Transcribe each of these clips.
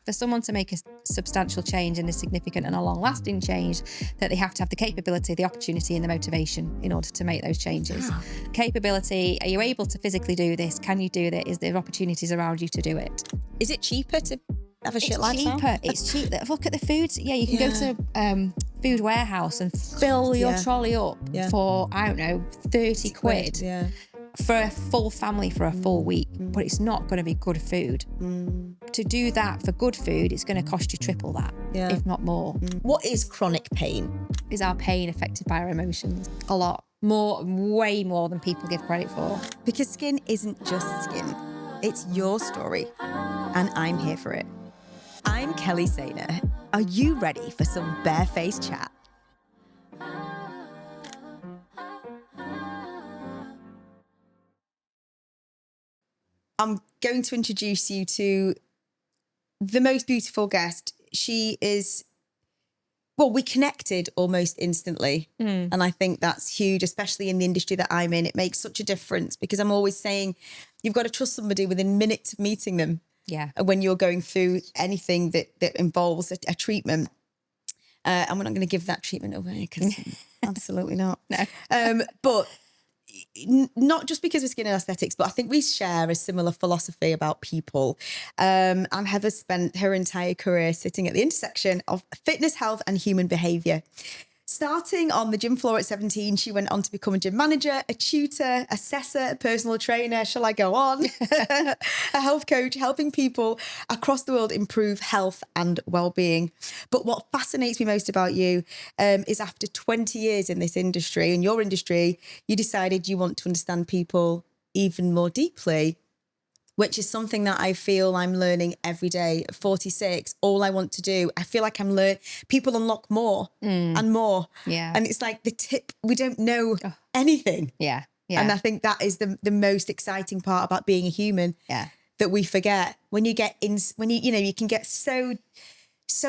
for someone to make a substantial change and a significant and a long-lasting change, that they have to have the capability, the opportunity and the motivation in order to make those changes. Wow. Capability, are you able to physically do this? Can you do that? Is there opportunities around you to do it? Is it cheaper to have a shit lifestyle? It's cheap. Look at the food. Yeah, you can go to Food Warehouse and fill your trolley up for, I don't know, 30 quid. Yeah. For a full family for a full week, but it's not going to be good food. To do that for good food, it's going to cost you triple that, if not more. What is chronic pain? Is our pain affected by our emotions? A lot. More, way more than people give credit for. Because skin isn't just skin. It's your story. And I'm here for it. I'm Kelly Sainer. Are you ready for some barefaced chat? I'm going to introduce you to the most beautiful guest. She is, well, we connected almost instantly. And I think that's huge, especially in the industry that I'm in. It makes such a difference because I'm always saying you've got to trust somebody within minutes of meeting them. Yeah. When you're going through anything that involves a treatment. And we're not going to give that treatment away because absolutely not. No. But not just because of skin and aesthetics, but I think we share a similar philosophy about people. And Heather spent her entire career sitting at the intersection of fitness, health and human behaviour. Starting on the gym floor at 17, she went on to become a gym manager, a tutor, assessor, a personal trainer, shall I go on? A health coach, helping people across the world improve health and well-being. But what fascinates me most about you is after 20 years in this industry, in your industry, you decided you want to understand people even more deeply, which is something that I feel I'm learning every day. At 46, all I want to do, I feel like I'm learning. People unlock more and more. Yeah. And it's like the tip, we don't know anything. Yeah. Yeah. And I think that is the most exciting part about being a human. Yeah. That we forget when you get in, when you can get so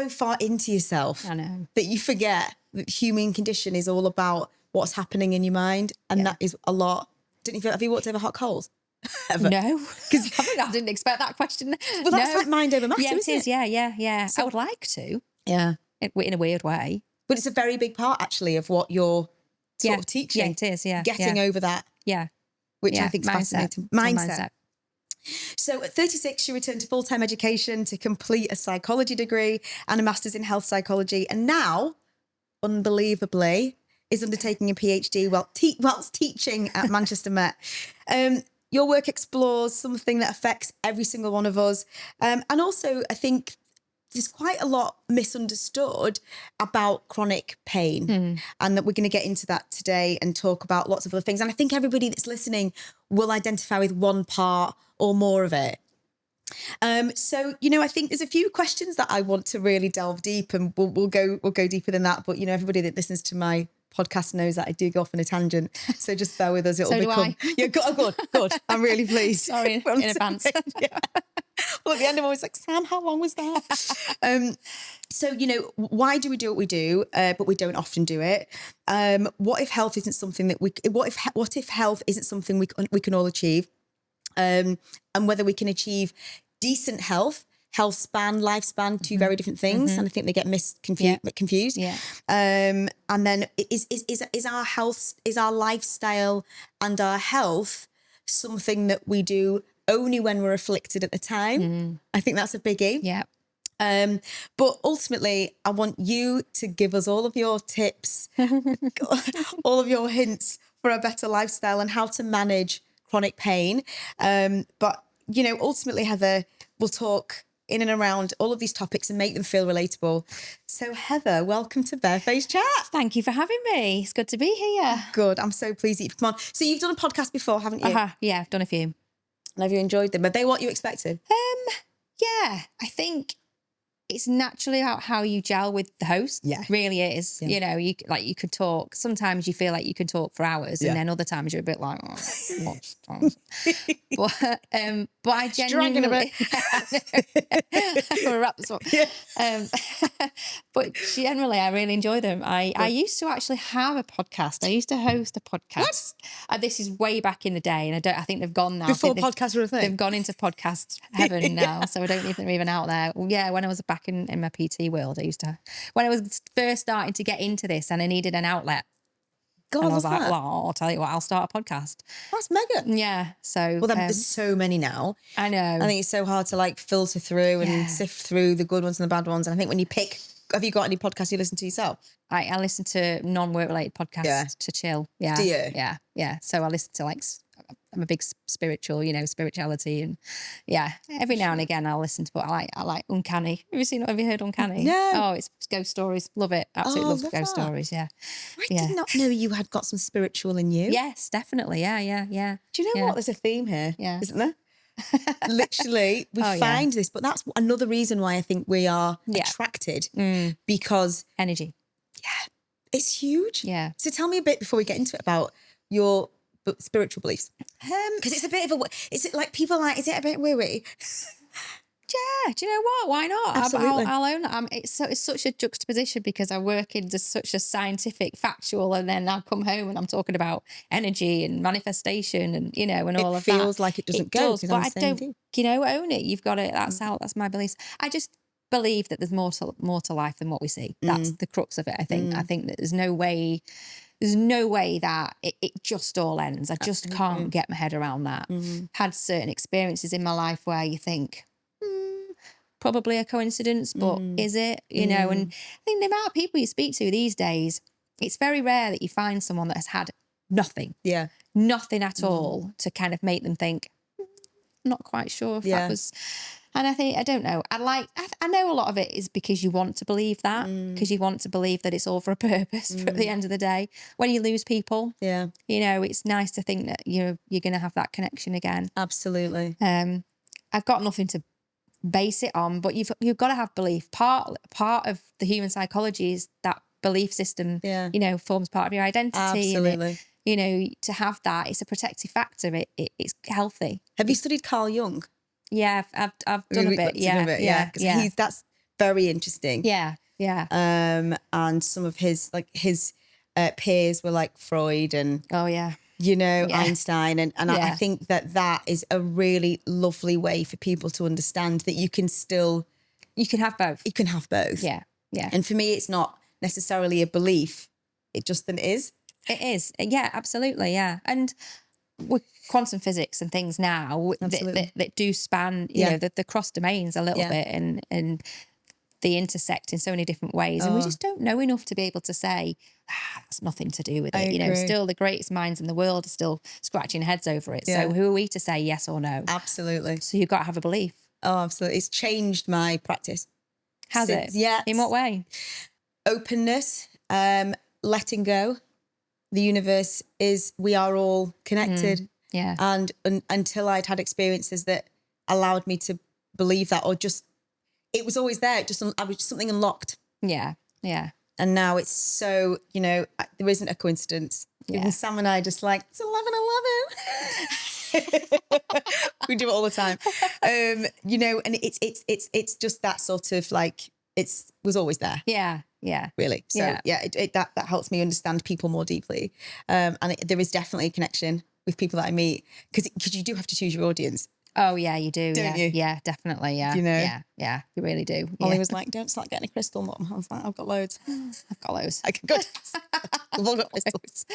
far into yourself. I know. That you forget that the human condition is all about what's happening in your mind. And that is a lot. Have you walked over hot coals? Ever? No, because I didn't expect that question. Well, that's like mind over matter, yeah, it isn't is. it? Yeah. So, I would like to. Yeah. In a weird way. But it's a very big part, actually, of what you're sort of teaching. Yeah, it is, yeah. Getting over that. Yeah. Which I think is fascinating. Mindset. So at 36, she returned to full-time education to complete a psychology degree and a master's in health psychology. And now, unbelievably, is undertaking a PhD whilst teaching at Manchester Met. Your work explores something that affects every single one of us. And also, I think there's quite a lot misunderstood about chronic pain and that we're going to get into that today and talk about lots of other things. And I think everybody that's listening will identify with one part or more of it. So, I think there's a few questions that I want to really delve deep and we'll go deeper than that. But, everybody that listens to my podcast knows that I do go off on a tangent. So just bear with us. It'll so become... do I. Yeah, good. I'm really pleased. Sorry, in advance. Yeah. Well, at the end, I'm always like, Sam, how long was that? So, why do we do what we do, but we don't often do it? What if health isn't something that what if health isn't something we can all achieve? And whether we can achieve decent health span, lifespan, two very different things. And I think they get confused. Yeah. And then is our health, is our lifestyle and our health something that we do only when we're afflicted at the time? I think that's a biggie. Yeah. But ultimately, I want you to give us all of your tips, all of your hints for a better lifestyle and how to manage chronic pain. But, ultimately, Heather, we'll talk in and around all of these topics and make them feel relatable. So Heather, welcome to Barefaced Chat. Thank you for having me. It's good to be here. Good. I'm so pleased that you've come on. So you've done a podcast before, haven't you? Yeah, I've done a few. And have you enjoyed them? Are they what you expected? Yeah, I think it's naturally about how you gel with the host. Yeah. Really is. You know, you could talk. Sometimes you feel like you can talk for hours, and then other times you're a bit like, oh, what's but I genuinely dragging I'm gonna wrap this up. But generally, I really enjoy them. I used to actually have a podcast. I used to host a podcast. This is way back in the day, and I think they've gone now. Before podcasts were a thing. They've gone into podcast heaven now, so I don't think they're even out there. Yeah, when I was back in my PT world, I used to, when I was first starting to get into this and I needed an outlet. God, and I was like, that? well, I'll tell you what, I'll start a podcast. That's mega. Yeah. So, well, there's so many now. I know. I think it's so hard to like filter through and sift through the good ones and the bad ones. And I think when you pick, have you got any podcasts you listen to yourself? I listen to non-work related podcasts to chill. Yeah. Do you? Yeah. Yeah. So I listen to like, I'm a big spiritual, spirituality, and every now and again I'll listen to. But I like Uncanny. Have you heard Uncanny? No. Oh, it's ghost stories. Love it. Absolutely love ghost stories. Yeah. I did not know you had got some spiritual in you. Yes, definitely. Yeah. Do you know what? There's a theme here, isn't there? Literally, we find this, but that's another reason why I think we are attracted because energy. Yeah, it's huge. Yeah. So tell me a bit before we get into it about your spiritual beliefs, because it's a bit of a. Is it like people like? Is it a bit woo-woo? Yeah, do you know what? Why not? Absolutely. I'll own it. It's such a juxtaposition because I work in just such a scientific, factual, and then I come home and I'm talking about energy and manifestation and and all of that. It feels like it doesn't go. Does, but I don't, own it. You've got it. That's my beliefs. I just believe that there's more to life than what we see. That's the crux of it. I think. I think that there's no way that it just all ends. I just can't get my head around that. Had certain experiences in my life where you think, probably a coincidence, but is it? And I think the amount of people you speak to these days, it's very rare that you find someone that has had nothing. Yeah. Nothing at all to kind of make them think, I'm not quite sure if that was... And I don't know. I know a lot of it is because you want to believe that, because you want to believe that it's all for a purpose at the end of the day. When you lose people, it's nice to think that you're going to have that connection again. Absolutely. I've got nothing to base it on, but you've got to have belief. Part of the human psychology is that belief system, forms part of your identity. Absolutely. And to have that, it's a protective factor. It's healthy. Have you studied Carl Jung? Yeah, I've done a bit. Yeah. That's very interesting. Yeah. And some of his peers were like Freud and Einstein, and I think that is a really lovely way for people to understand that you can have both. You can have both. Yeah. And for me, it's not necessarily a belief; it just then is. It is. Yeah, absolutely. Yeah, and with quantum physics and things now that do span, the cross domains a little bit, and they intersect in so many different ways, and we just don't know enough to be able to say that's nothing to do with it. Still the greatest minds in the world are still scratching heads over it. So who are we to say yes or no? Absolutely. So you've got to have a belief. Oh, absolutely. It's changed my practice. Has it? Yeah. In what way? Openness, letting go. The universe we are all connected. Yeah. And until I'd had experiences that allowed me to believe that, or just, it was always there. I was just something unlocked. Yeah. Yeah. And now it's so, there isn't a coincidence. Yeah. Even Sam and I just like, it's 11:11. We do it all the time. And it's just that sort of like, was always there. Yeah. Yeah. Really. So that helps me understand people more deeply. And there is definitely a connection with people that I meet, because you do have to choose your audience. Oh yeah, you do. Don't you? Yeah, definitely. Yeah. Yeah, you really do. Ollie was like, don't start getting a crystal mom. I was like, I've got loads. Okay, good. We've all got crystals.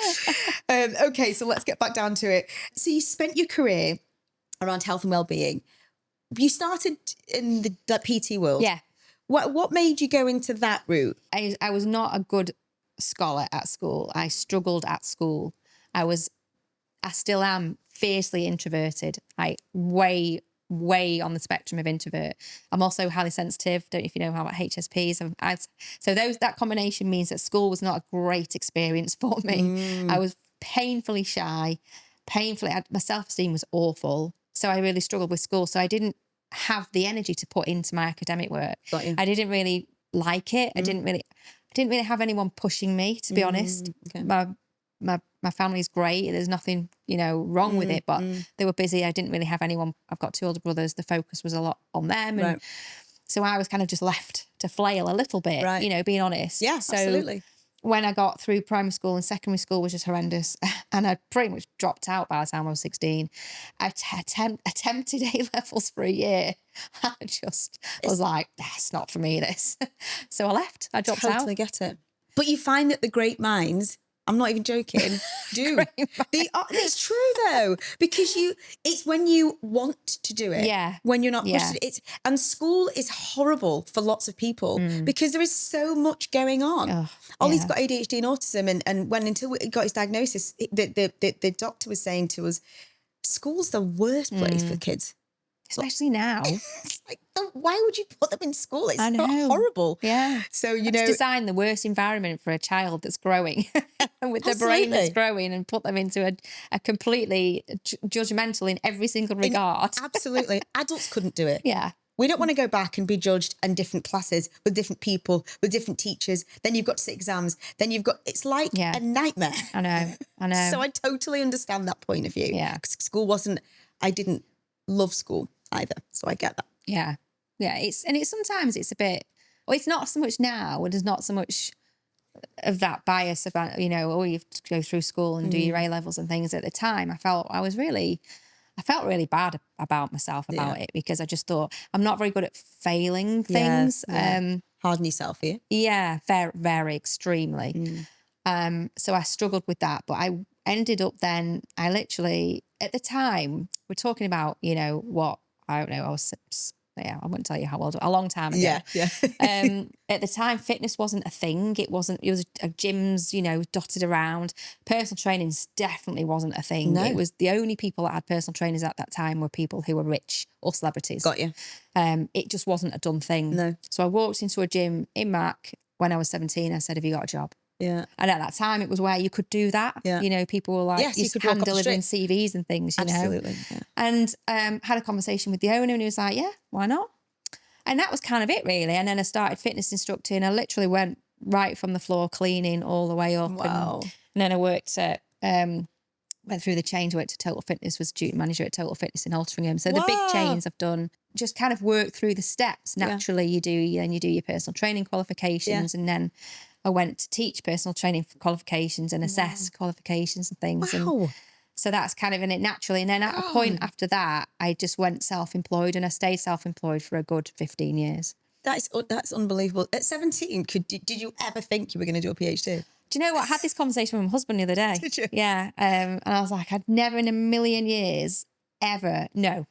Okay, so let's get back down to it. So you spent your career around health and well-being. You started in the PT world. Yeah. What made you go into that route? I was not a good scholar at school. I struggled at school. I still am fiercely introverted. Way on the spectrum of introvert. I'm also highly sensitive. Don't know if you know how about HSPs. So that combination means that school was not a great experience for me. I was painfully shy. My self-esteem was awful. So I really struggled with school. So I didn't have the energy to put into my academic work. Got you. I didn't really like it. I didn't really have anyone pushing me, to be honest. Okay. My family's great. There's nothing, wrong with it, but they were busy. I didn't really have anyone. I've got 2 older brothers. The focus was a lot on them. And so I was kind of just left to flail a little bit, being honest. Yeah, so absolutely. When I got through primary school and secondary school was just horrendous. And I pretty much dropped out by the time I was 16. I attempted A-levels for a year. I was like, that's not for me, this. So I left. I dropped out. Totally get it. But you find that the great minds, I'm not even joking, do. It's true though, because it's when you want to do it. Yeah. When you're not pushed. And school is horrible for lots of people because there is so much going on. Ollie's got ADHD and autism, and until we got his diagnosis, the doctor was saying to us, school's the worst place for kids. Especially now. It's like, why would you put them in school? It's not horrible. Yeah. So, design the worst environment for a child that's growing and with their brain that's growing, and put them into a completely judgmental in every single regard. Absolutely. Adults couldn't do it. Yeah. We don't want to go back and be judged in different classes with different people, with different teachers. Then you've got to sit exams. Then it's like a nightmare. I know. So I totally understand that point of view. Yeah. Because I didn't love school either. So I get that. Yeah. Yeah. Sometimes it's a bit, well, it's not so much now, or there's not so much of that bias about, you have to go through school and do your A-levels and things. At the time, I felt really bad about myself about it, because I just thought I'm not very good at failing things. Hard on yourself here. Yeah, very, very extremely. So I struggled with that, but I ended up then, I literally, at the time, we're talking about, what, I don't know, I wouldn't tell you how old, a long time ago. Yeah. At the time, fitness wasn't a thing. It was gyms, dotted around. Personal training definitely wasn't a thing. No. It was the only people that had personal trainers at that time were people who were rich or celebrities. Got you. It just wasn't a done thing. No. So I walked into a gym in Mac when I was 17. I said, have you got a job? Yeah. And at that time, it was where you could do that. Yeah. People were like, yes, you could hand walk delivering CVs and things, Absolutely. Yeah. And had a conversation with the owner, and he was like, yeah, why not? And that was kind of it, really. And then I started fitness instructing. I literally went right from the floor cleaning all the way up. Wow. And then I worked at, went through the chains, worked at Total Fitness, was duty manager at Total Fitness in Altrincham. So the big chains I've done, just kind of worked through the steps. Naturally, you do your personal training qualifications, and then I went to teach personal training qualifications and assess qualifications and things. Wow. And so that's kind of in it naturally. And then at a point after that, I just went self-employed, and I stayed self-employed for a good 15 years. That's unbelievable. At 17, did you ever think you were going to do a PhD? Do you know what? I had this conversation with my husband the other day. Did you? Yeah. And I was like, I'd never in a million years ever. No.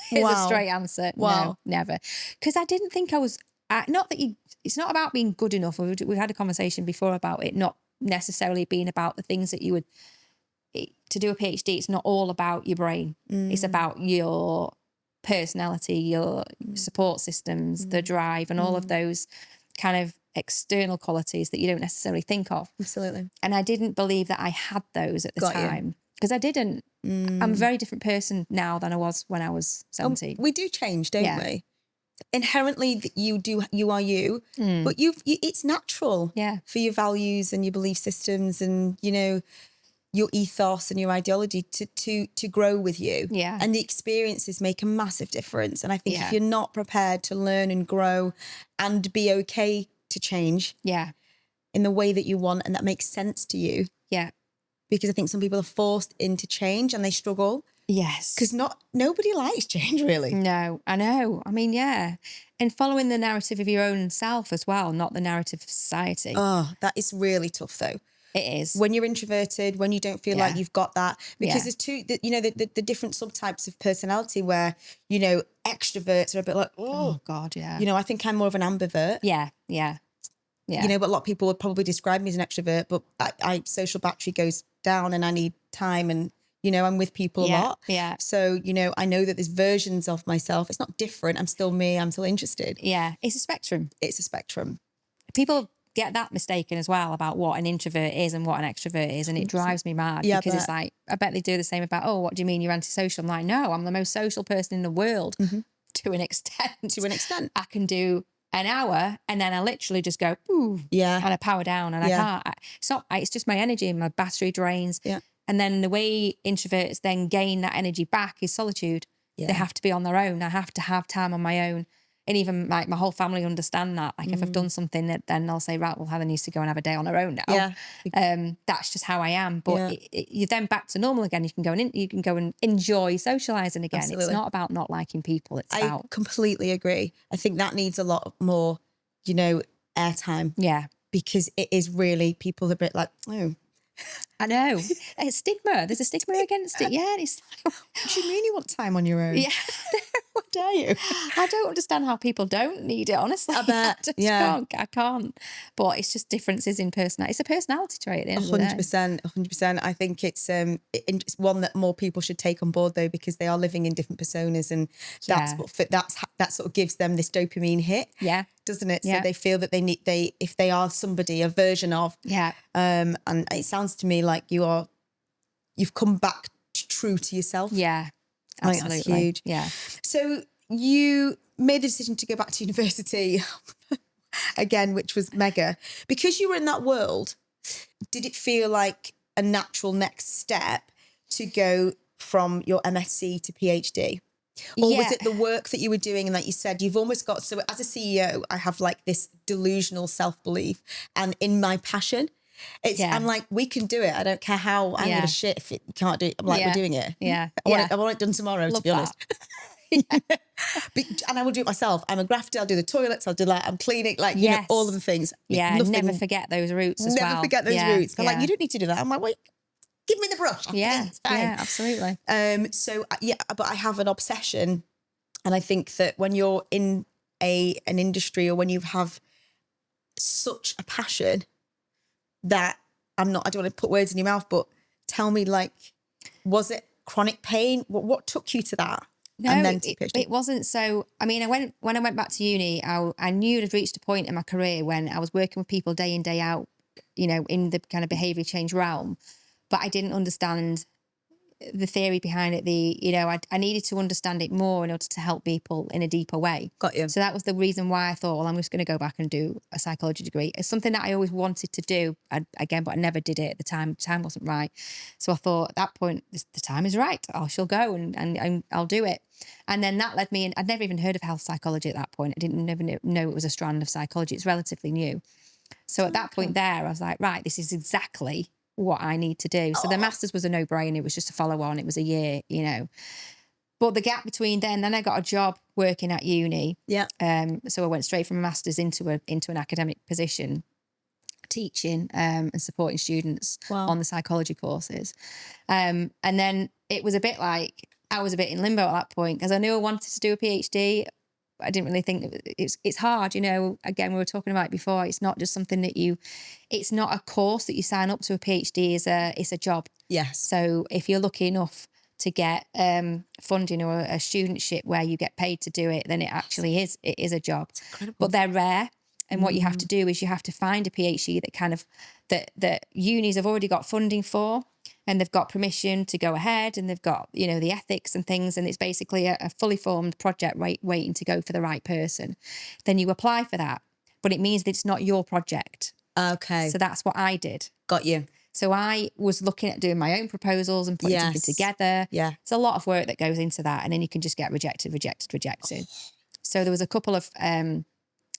Here's a straight answer. Wow. No, never. Because I didn't think I was, it's not about being good enough. We've had a conversation before about it not necessarily being about the things that you would, to do a PhD, it's not all about your brain. It's about your personality, your support systems, the drive, and all of those kind of external qualities that you don't necessarily think of. Absolutely. And I didn't believe that I had those at the time, because I didn't. I'm a very different person now than I was when I was 17. We do change, don't we? Inherently, you are you, but it's natural for your values and your belief systems and, your ethos and your ideology to grow with you. Yeah. And the experiences make a massive difference. And I think if you're not prepared to learn and grow and be okay to change in the way that you want and that makes sense to you. Yeah. Because I think some people are forced into change and they struggle. Yes. Because nobody likes change, really. No, I know. I mean, yeah. And following the narrative of your own self as well, not the narrative of society. Oh, that is really tough, though. It is. When you're introverted, when you don't feel like you've got that. Because there's the different subtypes of personality where, extroverts are a bit like, oh God, yeah. I think I'm more of an ambivert. Yeah. But a lot of people would probably describe me as an extrovert, but I social battery goes down and I need time and, I'm with people a lot. Yeah. So, I know that there's versions of myself. It's not different. I'm still me. I'm still interested. Yeah. It's a spectrum. It's a spectrum. People get that mistaken as well about what an introvert is and what an extrovert is, and it drives me mad because it's like, I bet they do the same about, what do you mean you're antisocial? I'm like, no, I'm the most social person in the world to an extent. To an extent. I can do an hour and then I literally just go, ooh, and I power down and I can't. It's just my energy and my battery drains. Yeah. And then the way introverts then gain that energy back is solitude. Yeah. They have to be on their own. I have to have time on my own. And even like my whole family understand that. Like if I've done something, that then I'll say, right, well, Heather needs to go and have a day on her own now. Yeah. That's just how I am. But you're then back to normal again. You can go and enjoy socialising again. Absolutely. It's not about not liking people. I completely agree. I think that needs a lot more, airtime. Yeah. Because it is really, people are a bit like, oh. I know. It's stigma. There's a stigma against it. Yeah. And it's like, what do you mean you want time on your own? Yeah. What dare you? I don't understand how people don't need it, honestly. I bet. I can't. But it's just differences in personality. It's a personality trait at the end of the day. 100%. I think it's one that more people should take on board, though, because they are living in different personas, and that sort of gives them this dopamine hit. Yeah. Doesn't it? So they feel that if they are somebody, a version of. Yeah. And it sounds to me like you've come back true to yourself. Yeah. Absolutely. I think that's huge. Yeah. So you made the decision to go back to university again, which was mega. Because you were in that world, did it feel like a natural next step to go from your MSc to PhD? Or was it the work that you were doing, and like you said, you've almost got, so as a CEO, I have like this delusional self-belief, and in my passion, I'm like, we can do it. I don't care how, I'm gonna shit if you can't do it. I'm like, we're doing it. Yeah. I want it done tomorrow. Love to be honest. And I will do it myself. I'm a grafter. I'll do the toilets. I'll do I'm cleaning, all of the things. Yeah. Never forget those roots as well. Never forget those roots. I'm like, you don't need to do that. I'm like, wait, give me the brush. It's fine. Yeah, absolutely. But I have an obsession, and I think that when you're in an industry, or when you have such a passion, that I don't want to put words in your mouth, but tell me, was it chronic pain? What took you to that? No, and then it wasn't. So, I mean, when I went back to uni, I knew I'd reached a point in my career when I was working with people day in, day out, in the kind of behaviour change realm, but I didn't understand the theory behind it. I needed to understand it more in order to help people in a deeper way. Got you. So that was the reason why I thought, well, I'm just going to go back and do a psychology degree. It's something that I always wanted to do, but I never did it at the time. The time wasn't right. So I thought at that point, the time is right. I shall go and I'll do it. And then that led me in. I'd never even heard of health psychology at that point. I didn't never know it was a strand of psychology. It's relatively new. So at that point there, I was like, right, this is exactly what I need to do. So the master's was a no-brainer. It was just a follow-on. It was a year, But the gap between then I got a job working at uni. Yeah. So I went straight from a master's into an academic position, teaching and supporting students on the psychology courses. And then it was a bit like I was a bit in limbo at that point, because I knew I wanted to do a PhD. I didn't really think it's hard, again, we were talking about it before. It's not just something that it's not a course that you sign up to. A PhD it's a job. Yes. So if you're lucky enough to get funding or a studentship where you get paid to do it, then it actually is a job. It's incredible. But they're rare. And what you have to do is you have to find a PhD that unis have already got funding for, and they've got permission to go ahead, and they've got, the ethics and things. And it's basically a fully formed project waiting to go for the right person. Then you apply for that, but it means that it's not your project. Okay. So that's what I did. Got you. So I was looking at doing my own proposals and putting something together. Yeah. It's a lot of work that goes into that. And then you can just get rejected. So there was a couple of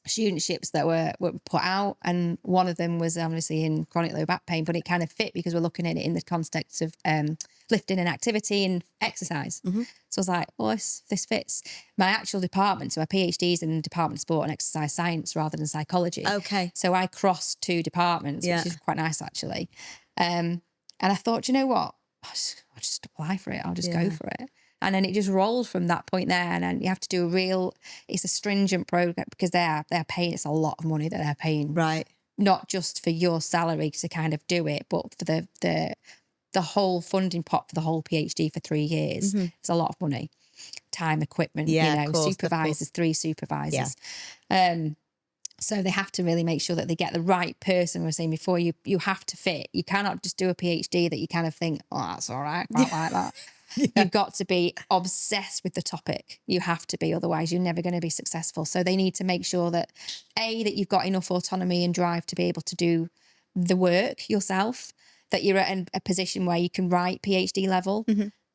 studentships that were put out, and one of them was obviously in chronic low back pain, but it kind of fit because we're looking at it in the context of lifting and activity and exercise. Mm-hmm. So I was like, oh, this fits. My actual department, so my PhD is in the Department of Sport and Exercise Science rather than psychology. Okay. So I crossed two departments, which is quite nice actually. And I thought, you know what? I'll just apply for it. I'll just go for it. And then it just rolled from that point there. And then you have to do it's a stringent program, because they're paying, it's a lot of money that they're paying. Right. Not just for your salary to kind of do it, but for the whole funding pot for the whole PhD for 3 years. Mm-hmm. It's a lot of money. Time, equipment, supervisors, 3 supervisors. Yeah. So they have to really make sure that they get the right person. We were saying before, you have to fit. You cannot just do a PhD that you kind of think, oh, that's all right, quite like that. You've got to be obsessed with the topic. You have to be, otherwise you're never going to be successful. So they need to make sure that that you've got enough autonomy and drive to be able to do the work yourself, that you're at a position where you can write PhD level,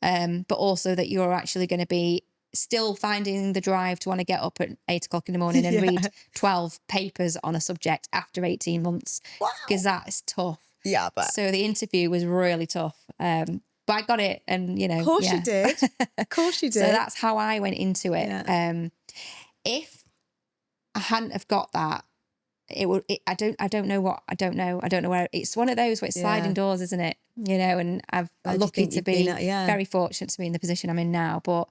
but also that you're actually going to be still finding the drive to want to get up at 8 o'clock in the morning and read 12 papers on a subject after 18 months. Because that is tough. Yeah, but so the interview was really tough. But I got it, and of course you did. Of course you did. So that's how I went into it. Yeah. If I hadn't have got that, I don't know where. It's one of those where it's sliding doors, isn't it? And I'm lucky to be very fortunate to be in the position I'm in now. But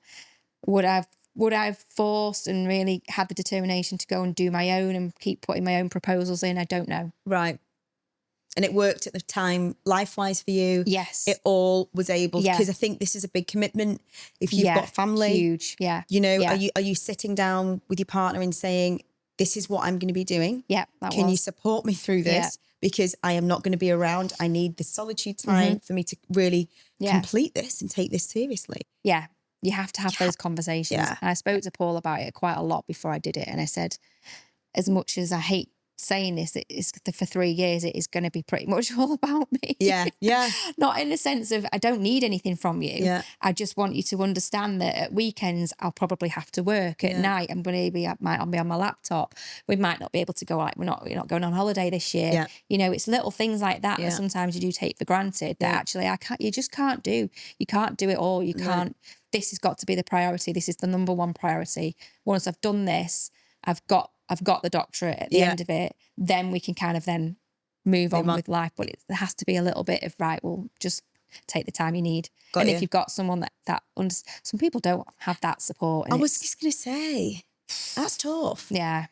would I've forced and really had the determination to go and do my own and keep putting my own proposals in? I don't know. Right. And it worked at the time, life-wise for you. Yes. It all was able, because I think this is a big commitment. If you've got family, huge. Yeah. Are you sitting down with your partner and saying, this is what I'm going to be doing? Yeah. Can you support me through this? Because I am not going to be around. I need the solitude time for me to really complete this and take this seriously. Yeah. You have to have those conversations. Yeah. And I spoke to Paul about it quite a lot before I did it. And I said, as much as I hate saying this, it is for 3 years, it is going to be pretty much all about me. Yeah. Not in the sense of I don't need anything from you. Yeah. I just want you to understand that at weekends I'll probably have to work. At night I'm going to be, I'll be on my laptop. We might not be able to go, like we're not going on holiday this year. Yeah. It's little things like that that sometimes you do take for granted that actually you just can't do. You can't do it all. You can't. This has got to be the priority. This is the number one priority. Once I've done this, I've got the doctorate at the end of it, then we can kind of then move on with life. But there has to be a little bit of, right, well, just take the time you need. If you've got someone some people don't have that support. I was just going to say, that's tough. Yeah.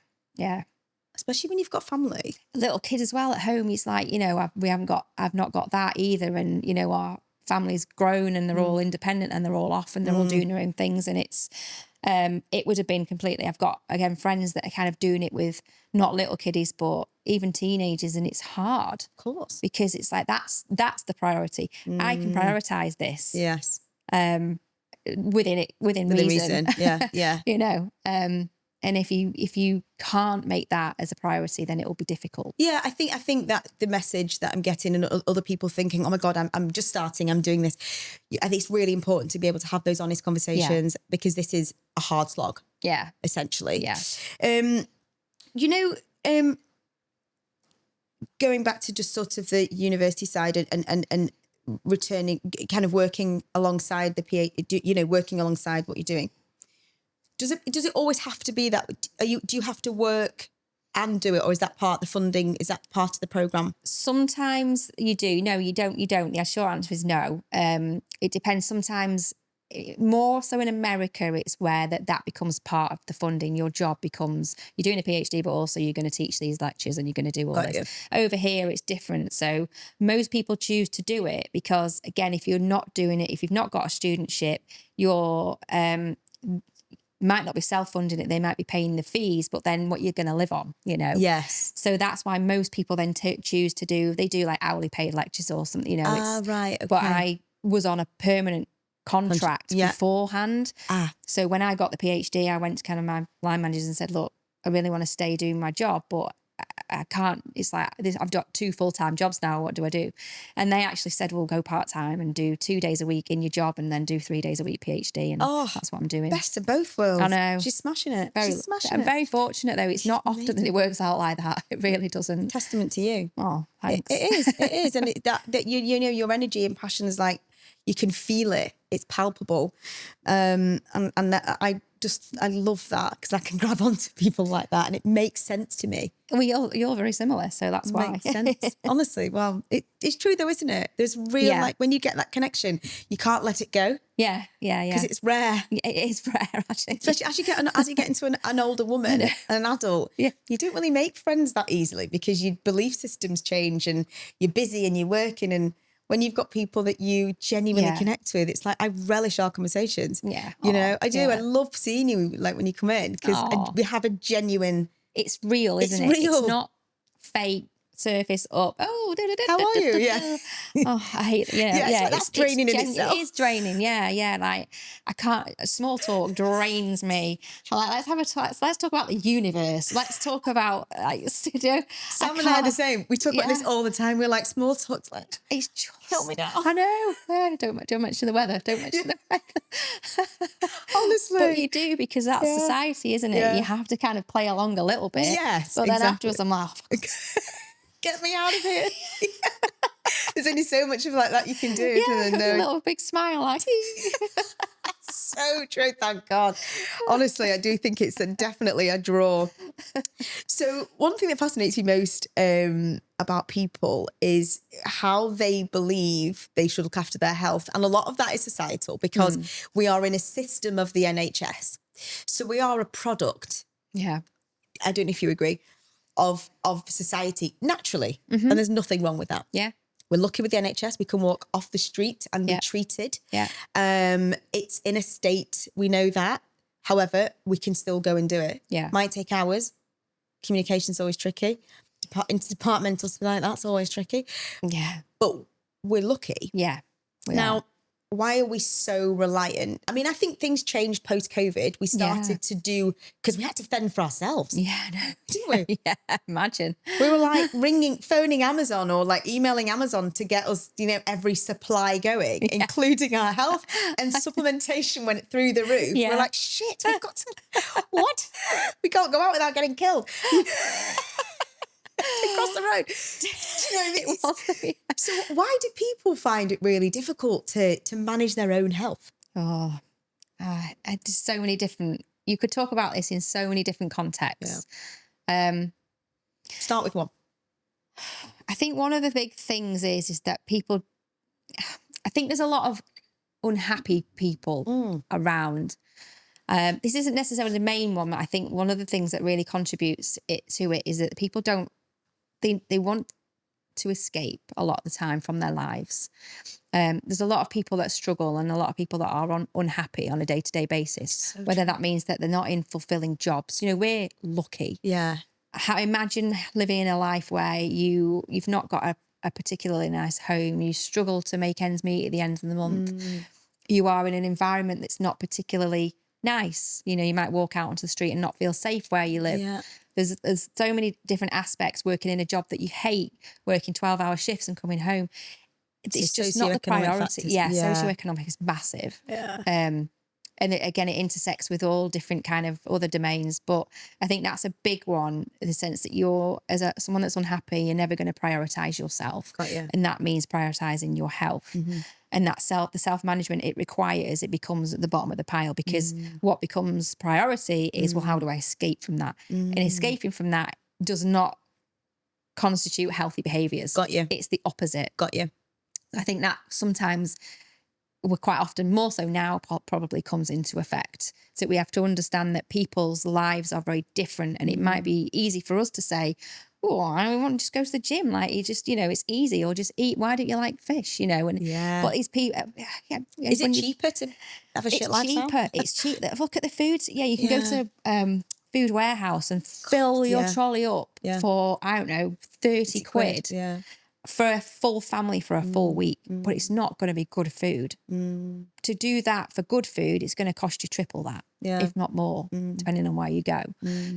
Especially when you've got family. A little kid as well at home. He's like, I've not got that either. And, our family's grown and they're all independent and they're all off and they're all doing their own things. And it's, it would have been completely, I've got, again, friends that are kind of doing it with not little kiddies, but even teenagers. And it's hard. Of course. Because it's like, that's the priority. I can prioritize this. Yes. Within reason. Yeah. And if you can't make that as a priority, then it will be difficult. Yeah, I think that the message that I'm getting and other people thinking, oh my God, I'm just starting, I'm doing this. I think it's really important to be able to have those honest conversations because this is a hard slog. Yeah. Essentially. Yeah. Going back to just sort of the university side and returning, kind of working alongside the PhD, working alongside what you're doing. Does it always have to be that? Do you have to work and do it, or is that part of the funding? Is that part of the program? Sometimes you do. No, you don't. The short answer is no. It depends. Sometimes, more so in America, it's where that becomes part of the funding. Your job becomes, you're doing a PhD, but also you're going to teach these lectures and you're going to do all this. Over here, it's different. So most people choose to do it because, again, if you're not doing it, if you've not got a studentship, you're might not be self-funding it, they might be paying the fees, but then what you're going to live on, Yes. So that's why most people then choose to do like hourly paid lectures or something, right. Okay. But I was on a permanent contract beforehand. So when I got the PhD, I went to kind of my line managers and said, look, I really want to stay doing my job, but I can't, it's like this, I've got 2 full-time jobs now, what do I do? And they actually said, well, go part-time and do 2 days a week in your job and then do 3 days a week PhD, and that's what I'm doing. Best of both worlds. I know. She's smashing it. I'm very fortunate though. It's not often that it works out like that. It really doesn't. Testament to you. Oh, thanks. It is. And that your energy and passion is like, you can feel it. It's palpable. And that I love that because I can grab onto people like that and it makes sense to me. Well, you're very similar, so that's why. Makes sense. Honestly, well, it's true though, isn't it? There's real, like when you get that connection, you can't let it go. Yeah. Because it's rare. It is rare, actually. Especially as you get into an older woman, an adult, you don't really make friends that easily because your belief systems change and you're busy and you're working, and when you've got people that you genuinely connect with, it's like I relish our conversations. Yeah. I do. I love seeing you like when you come in because we have a genuine. It's real, isn't it? Real. It's not fake surface up. Oh, How are you? Yeah. Oh, I hate. That's draining in itself. It is draining. Yeah. Like I can't. Small talk drains me. I'm like, let's talk about the universe. Let's talk about Sam and I are the same. We talk about this all the time. We're like, small talk's like, it's just kill me now. I know. Yeah, don't mention the weather. Don't mention the weather. Honestly, but you do, because that's society, isn't it? Yeah. You have to kind of play along a little bit. Yes, but then exactly. afterwards, I'm like, get me out of here. There's only so much of like that you can do. Yeah, got a little big smile, like. So true, thank God. Honestly, I do think it's definitely a draw. So one thing that fascinates me most about people is how they believe they should look after their health. And a lot of that is societal, because we are in a system of the NHS. So we are a product. Yeah. I don't know if you agree, of society naturally. And there's nothing wrong with that. Yeah. We're lucky with the NHS. We can walk off the street and be treated. Yeah. It's in a state, we know that. However, we can still go and do it. Yeah. Might take hours. Communication's always tricky. Interdepartmental supply, that's always tricky. Yeah. But we're lucky. Yeah. Now, why are we so reliant? I mean, I think things changed post-COVID. We started to do, because we had to fend for ourselves. Yeah, I know. Didn't we? Yeah, imagine. We were like phoning Amazon or like emailing Amazon to get us, every supply going, including our health, and supplementation went through the roof. Yeah. We're like, shit, we've got to, what? We can't go out without getting killed. Across the road. Do you know what I mean? So why do people find it really difficult to manage their own health? Oh, there's so many different, you could talk about this in so many different contexts. Yeah. Start with one. I think one of the big things is that people, I think there's a lot of unhappy people around. This isn't necessarily the main one, but I think one of the things that really contributes to it is that people don't, they want to escape a lot of the time from their lives. There's a lot of people that struggle and a lot of people that are unhappy on a day-to-day basis, whether that means that they're not in fulfilling jobs. We're lucky. Yeah. Imagine living in a life where you've not got a particularly nice home, you struggle to make ends meet at the end of the month. You are in an environment that's not particularly nice. You might walk out onto the street and not feel safe where you live. Yeah. There's so many different aspects, working in a job that you hate, working 12-hour shifts and coming home. It's just not the priority. Yeah, socioeconomic is massive. Yeah. And it intersects with all different kind of other domains. But I think that's a big one, in the sense that you're, someone that's unhappy, you're never going to prioritise yourself. Got you. And that means prioritising your health. And that the self-management it requires, it becomes at the bottom of the pile, because what becomes priority is, well, how do I escape from that? And escaping from that does not constitute healthy behaviours. Got you. It's the opposite. Got you. I think that sometimes, we're quite often, more so now, probably comes into effect. So we have to understand that people's lives are very different, and it might be easy for us to say, oh, I want to just go to the gym. Like, you just, it's easy, or just eat. Why don't you like fish? And but these people, is it cheaper to have a shit lifestyle? It's cheap. Look at the foods. Yeah, you can go to Food Warehouse and fill your trolley up for, I don't know, 30 quid. Yeah. For a full family for a full week, but it's not going to be good food. To do that for good food, it's going to cost you triple that, if not more, depending on where you go.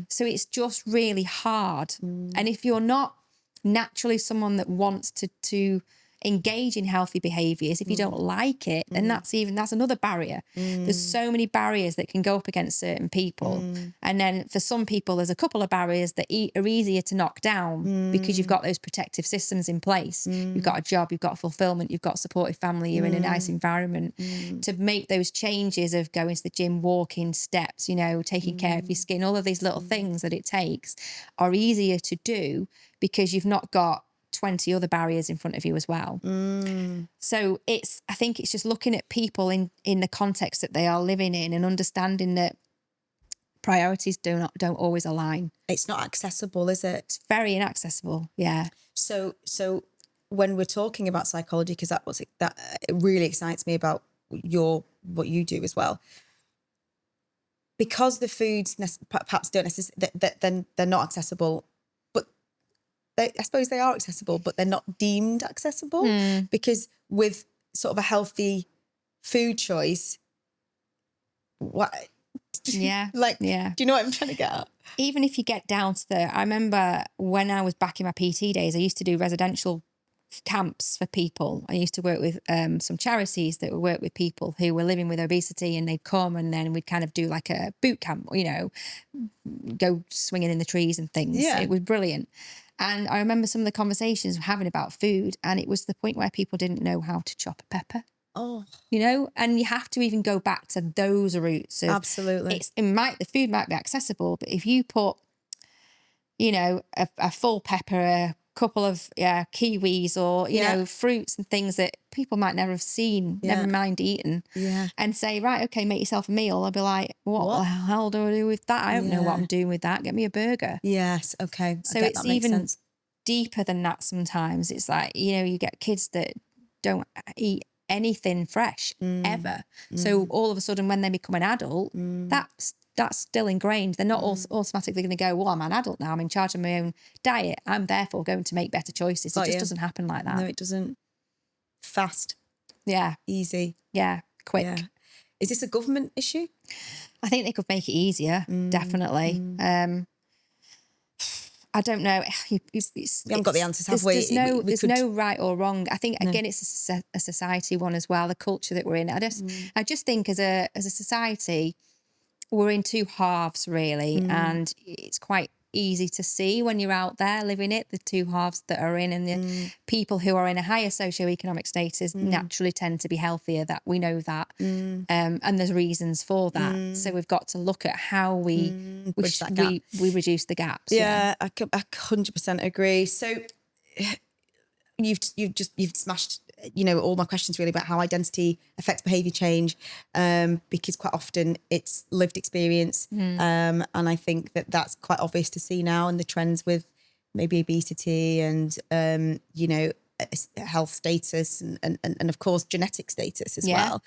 So it's just really hard. And if you're not naturally someone that wants to engage in healthy behaviours, if you don't like it, then that's another barrier. There's so many barriers that can go up against certain people. And then for some people, there's a couple of barriers that are easier to knock down, because you've got those protective systems in place. You've got a job, you've got fulfillment, you've got a supportive family, you're in a nice environment. To make those changes of going to the gym, walking, steps, taking care of your skin, all of these little things that it takes are easier to do, because you've not got 20 other barriers in front of you as well. So I think it's just looking at people in the context that they are living in, and understanding that priorities don't always align. It's not accessible, is it? It's very inaccessible. Yeah. So when we're talking about psychology, because that really excites me about what you do as well, because the foods perhaps don't necessarily, they're not accessible, but I suppose they are accessible, but they're not deemed accessible because with sort of a healthy food choice, what? Yeah. Like, yeah. do you know what I'm trying to get at? Even if you get down to I remember when I was back in my PT days, I used to do residential camps for people. I used to work with some charities that would work with people who were living with obesity, and they'd come and then we'd kind of do like a boot camp, you know, go swinging in the trees and things. Yeah. It was brilliant. And I remember some of the conversations we're having about food, and it was the point where people didn't know how to chop a pepper. Oh, you know, and you have to even go back to those roots. Absolutely. The food might be accessible, but if you put, you know, a full pepper, a couple of kiwis, or you know, fruits and things that people might never have seen, never mind eaten, and say, right, okay, make yourself a meal. I'll be like, what the hell do I do with that? I don't know what I'm doing with that. Get me a burger. Yes, okay. So it's even deeper than that sometimes. It's like, you know, you get kids that don't eat anything fresh ever. So all of a sudden when they become an adult, that's still ingrained. They're not automatically going to go, well, I'm an adult now, I'm in charge of my own diet, I'm therefore going to make better choices. It just doesn't happen like that. No, it doesn't. Fast. Yeah. Easy. Yeah. Quick. Yeah. Is this a government issue? I think they could make it easier, definitely. I don't know. We haven't got the answers, have we? There's no right or wrong. I think, again, it's a society one as well, the culture that we're in. I just think as a society, we're in two halves, really. And it's quite easy to see when you're out there living it, the two halves that are in, and the people who are in a higher socioeconomic status naturally tend to be healthier. That we know that, and there's reasons for that. So we've got to look at how we reduce the gaps. Yeah, I 100% agree. So you've smashed, you know, all my questions really about how identity affects behaviour change, because quite often it's lived experience, and I think that's quite obvious to see now in the trends with maybe obesity and you know, health status and of course genetic status as well.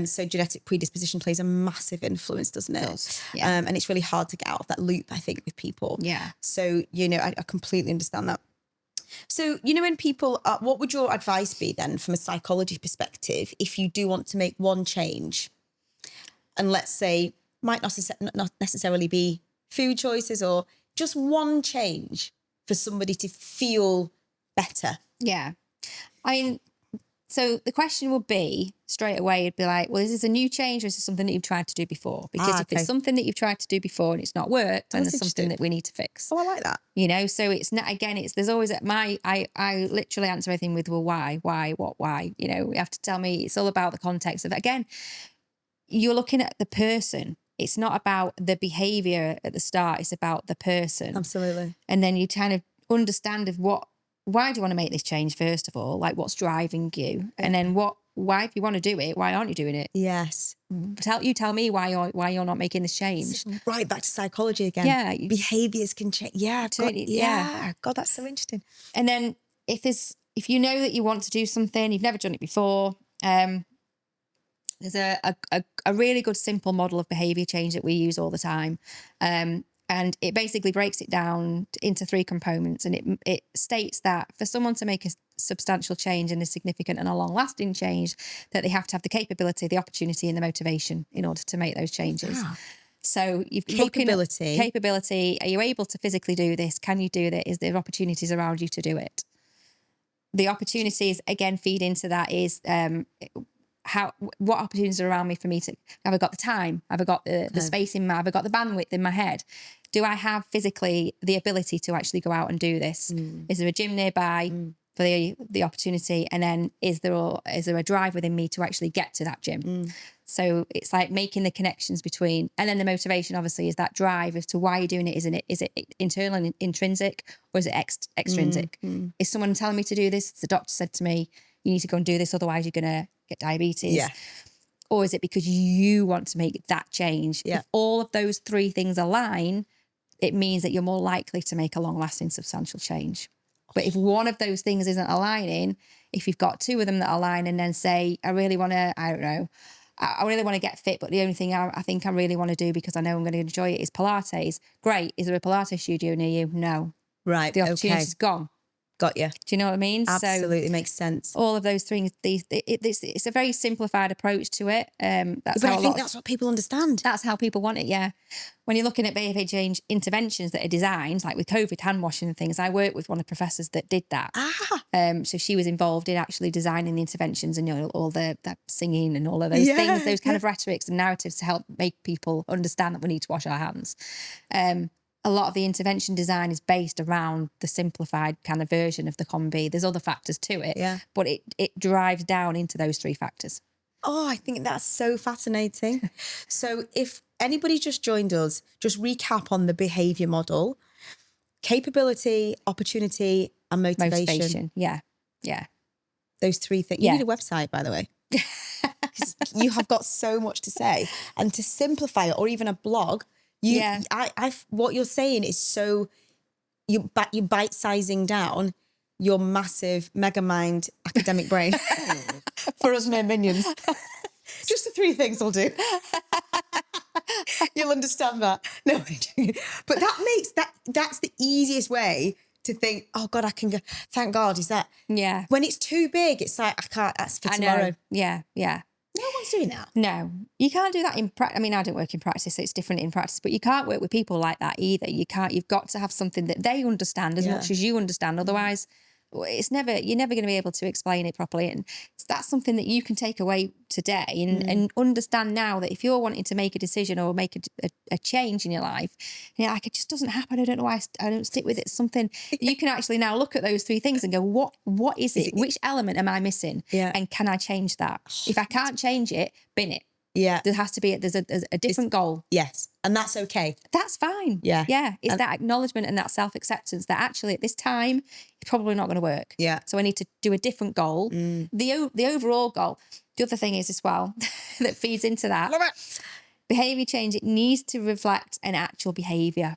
So genetic predisposition plays a massive influence, doesn't it? It does. And it's really hard to get out of that loop, I think, with people. So, you know, I completely understand that. So, you know, when people what would your advice be then from a psychology perspective if you do want to make one change, and let's say might not necessarily be food choices, or just one change for somebody to feel better? Yeah. I mean, so the question would be straight away, it'd be like, well, is this a new change, or is this something that you've tried to do before? Because if it's something that you've tried to do before and it's not worked, then there's something that we need to fix. Oh, I like that. You know, so it's not, again, there's always I literally answer everything with, well, why, what, why? You know, you have to tell me, it's all about the context of it. Again, you're looking at the person. It's not about the behavior at the start. It's about the person. Absolutely. And then you kind of understand why do you want to make this change, first of all? Like, what's driving you? And then why, if you want to do it, why aren't you doing it? Yes. Tell me why you're not making this change. Right, back to psychology again. Yeah. Behaviours can change. Yeah. God, that's so interesting. And then if you know that you want to do something, you've never done it before, there's a really good simple model of behaviour change that we use all the time. And it basically breaks it down into 3 components. And it states that for someone to make a substantial change and a significant and a long-lasting change, that they have to have the capability, the opportunity, and the motivation in order to make those changes. Yeah. So you've capability. Are you able to physically do this? Can you do that? Is there opportunities around you to do it? The opportunities, again, feed into that is what opportunities are around me for me to, have I got the time? Have I got the space have I got the bandwidth in my head? Do I have physically the ability to actually go out and do this? Is there a gym nearby for the opportunity? And then is there a drive within me to actually get to that gym? So it's like making the connections between, and then the motivation obviously is that drive as to why you're doing it. Is it internal and intrinsic, or is it extrinsic? Is someone telling me to do this? The doctor said to me, you need to go and do this, otherwise you're going to get diabetes. Yeah. Or is it because you want to make that change? Yeah. If all of those 3 things align, it means that you're more likely to make a long-lasting, substantial change. But if one of those things isn't aligning, if you've got 2 of them that align, and then say, I really want to get fit, but the only thing I think I really want to do because I know I'm going to enjoy it is Pilates. Great. Is there a Pilates studio near you? No. Right. The opportunity's Okay. gone. Got you. Do you know what I mean? Absolutely makes sense. So all of those things, it's a very simplified approach to it. But I think that's what people understand. That's how people want it, yeah. When you're looking at behaviour change interventions that are designed, like with COVID hand washing and things, I worked with one of the professors that did that. So she was involved in actually designing the interventions and, you know, all the singing and all of those things, those kind of rhetorics and narratives to help make people understand that we need to wash our hands. A lot of the intervention design is based around the simplified kind of version of the COM-B. There's other factors to it, but it drives down into those 3 factors. Oh, I think that's so fascinating. So if anybody just joined us, just recap on the behaviour model: capability, opportunity, and motivation. Yeah. Those 3 things. You need a website, by the way. You have got so much to say. And to simplify it, or even a blog, what you're saying is so, you're bite-sizing down your massive mega mind academic brain. For us mere minions. Just the 3 things will do. You'll understand that. No, but that's the easiest way to think, oh God, I can go, thank God, is that. Yeah. When it's too big, it's like, I can't, that's for tomorrow. Yeah. No one's doing that. No, you can't do that in practice. I mean, I don't work in practice, so it's different in practice, but you can't work with people like that either. You've got to have something that they understand as much as you understand. Otherwise, you're never going to be able to explain it properly. And that's something that you can take away today and understand now, that if you're wanting to make a decision or make a change in your life, and you're like, it just doesn't happen, I don't know why I don't stick with it. It's something you can actually now look at those 3 things and go, what is it? Which element am I missing? And can I change that? If I can't change it, bin it. Yeah. There has to be, there's a different goal. Yes. And that's okay. That's fine. Yeah. Yeah. It's that acknowledgement and that self-acceptance that actually at this time, it's probably not going to work. Yeah. So I need to do a different goal. The overall goal. The other thing is as well, that feeds into that. Love it. Behaviour change, it needs to reflect an actual behaviour.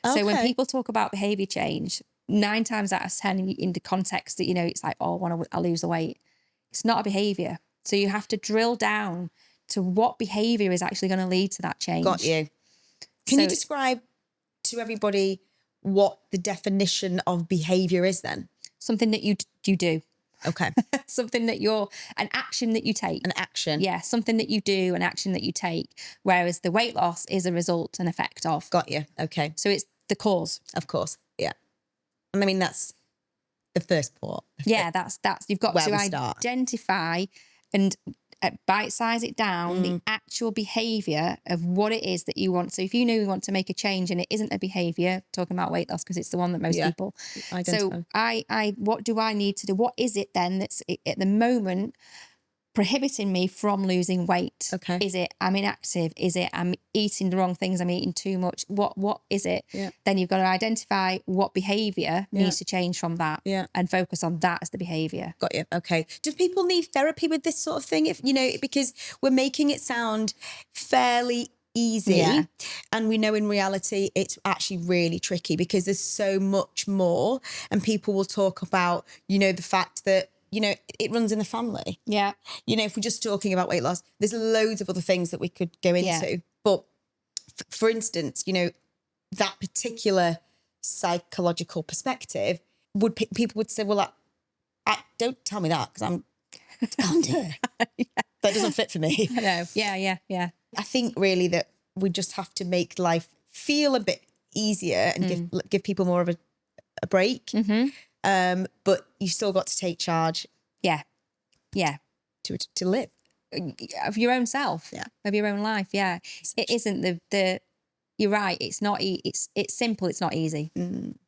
Okay. So when people talk about behaviour change, 9 times out of 10 in the context that, you know, it's like, oh, I lose the weight. It's not a behaviour. So you have to drill down to what behaviour is actually going to lead to that change. Got you. Can you describe to everybody what the definition of behaviour is then? Something that you do. Okay. Something that an action that you take. An action. Yeah, something that you do, an action that you take. Whereas the weight loss is a result, an effect of. Got you. Okay. So it's the cause. Of course. Yeah. And I mean, that's the first part. Yeah, that's you've got to identify and bite-size it down, the actual behaviour of what it is that you want. So if you know you want to make a change and it isn't a behaviour, talking about weight loss because it's the one that most people identify. So I what do I need to do? What is it then that's at the moment prohibiting me from losing weight? Okay. Is it I'm inactive? Is it I'm eating the wrong things? I'm eating too much? What is it? Yeah. Then you've got to identify what behaviour needs to change from that and focus on that as the behaviour. Got you. Okay. Do people need therapy with this sort of thing? If you know, because we're making it sound fairly easy and we know in reality it's actually really tricky because there's so much more, and people will talk about, you know, the fact that, you know, it runs in the family. Yeah. You know, if we're just talking about weight loss, there's loads of other things that we could go into. Yeah. But for instance, you know, that particular psychological perspective, people would say, well, I don't tell me that because I can't do it. That doesn't fit for me. I know. Yeah. I think really that we just have to make life feel a bit easier and give people more of a break. But you still got to take charge. Yeah. To live of your own self. Yeah. Of your own life. Yeah. It isn't the. You're right. It's not. It's simple. It's not easy.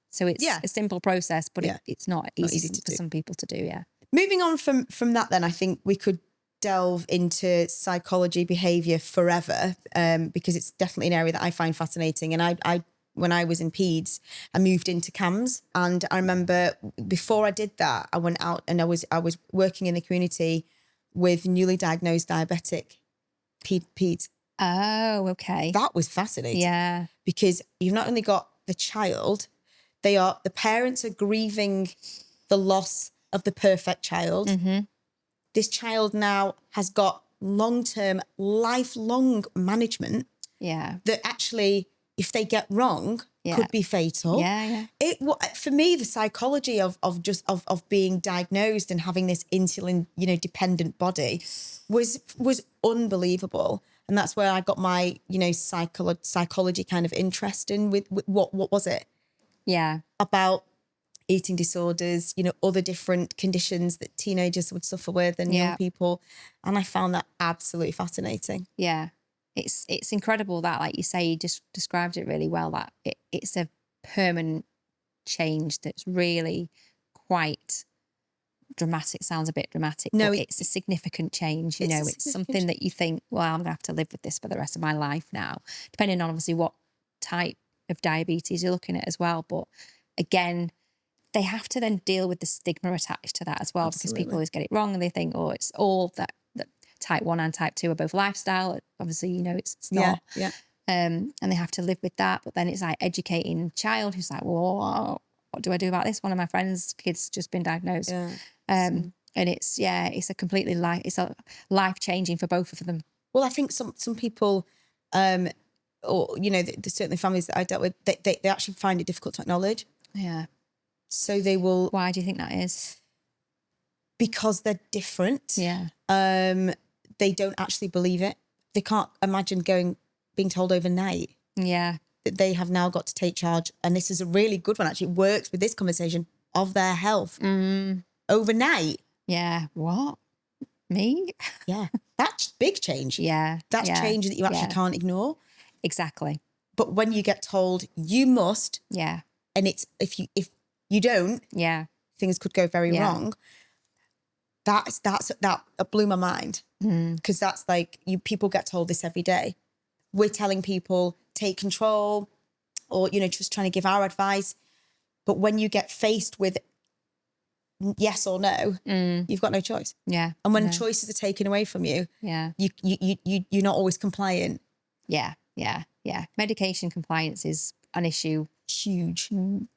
So it's a simple process, but it's not easy for some people to do. Yeah. Moving on from that, then I think we could delve into psychology, behaviour forever, because it's definitely an area that I find fascinating. And I when I was in peds, I moved into CAMS, and I remember before I did that, I went out and I was working in the community with newly diagnosed diabetic peds. Oh, okay. That was fascinating. Yeah, because you've not only got the child, the parents are grieving the loss of the perfect child. This child now has got long-term, lifelong management. Yeah, that actually if they get wrong, could be fatal. Yeah. For me, the psychology of being diagnosed and having this insulin, dependent body was unbelievable. And that's where I got my, psychology kind of interest in with what was it? Yeah. About eating disorders, other different conditions that teenagers would suffer with and young people. And I found that absolutely fascinating. Yeah. It's incredible that, like you say, you just described it really well, that it's a permanent change that's really quite dramatic. Sounds a bit dramatic, no, but it's a significant change. It's something that you think, well, I'm gonna have to live with this for the rest of my life now, depending on obviously what type of diabetes you're looking at as well. But again, they have to then deal with the stigma attached to that as well. Absolutely. Because people always get it wrong and they think, oh, it's all that type 1 and type 2 are both lifestyle. Obviously, it's not. Yeah. And they have to live with that. But then it's like educating a child who's like, well, what do I do about this? One of my friends' kids just been diagnosed. Yeah. And it's a completely life changing for both of them. Well, I think some people, or there's certainly families that I dealt with, they actually find it difficult to acknowledge. Yeah. So they will. Why do you think that is? Because they're different. Yeah. They don't actually believe it. They can't imagine being told overnight. Yeah. That they have now got to take charge. And this is a really good one, actually. It works with this conversation of their health. Overnight. Yeah. What? Me? Yeah. That's big change. Yeah. That's change that you actually can't ignore. Exactly. But when you get told you must. Yeah. And it's if you don't. Yeah. Things could go very wrong. That blew my mind. Because that's like, people get told this every day. We're telling people take control, or just trying to give our advice. But when you get faced with yes or no, you've got no choice. Yeah. And when choices are taken away from you, you're not always compliant. Yeah. Medication compliance is an issue. Huge. In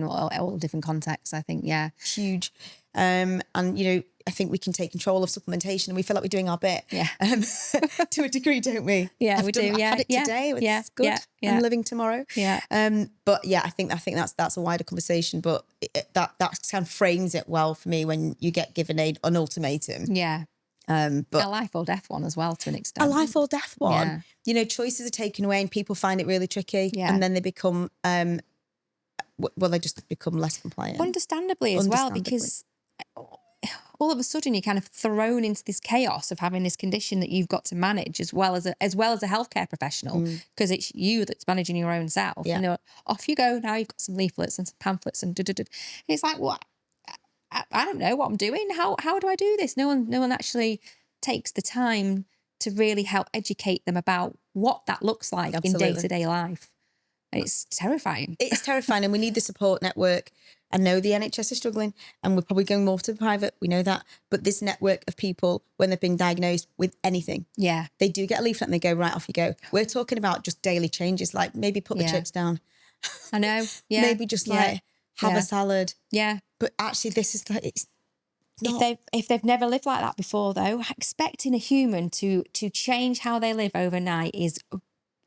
all different contexts, I think. Yeah. Huge. And I think we can take control of supplementation, and we feel like we're doing our bit. Yeah. To a degree, don't we? Yeah, we do. I've had it today. It's good. Yeah. I'm living tomorrow. Yeah. But yeah, I think that's a wider conversation. But that kind of frames it well for me when you get given an ultimatum. Yeah. But a life or death one as well, to an extent. A life or death one. Yeah. Choices are taken away, and people find it really tricky. Yeah. And then they become they just become less compliant. Understandably as well, because all of a sudden you're kind of thrown into this chaos of having this condition that you've got to manage as well as a healthcare professional, because it's you that's managing your own self. Yeah. Off you go. Now you've got some leaflets and some pamphlets and it's like, what? I don't know what I'm doing. How do I do this? No one actually takes the time to really help educate them about what that looks like in day-to-day life. It's terrifying. It's terrifying, and we need the support network. I know the NHS is struggling, and we're probably going more to the private. We know that. But this network of people, when they've been diagnosed with anything, they do get a leaflet and they go, right, off you go. We're talking about just daily changes, like maybe put the chips down. I know. Yeah. Maybe just have a salad. Yeah. But actually, this is it's. If they've never lived like that before, though, expecting a human to change how they live overnight is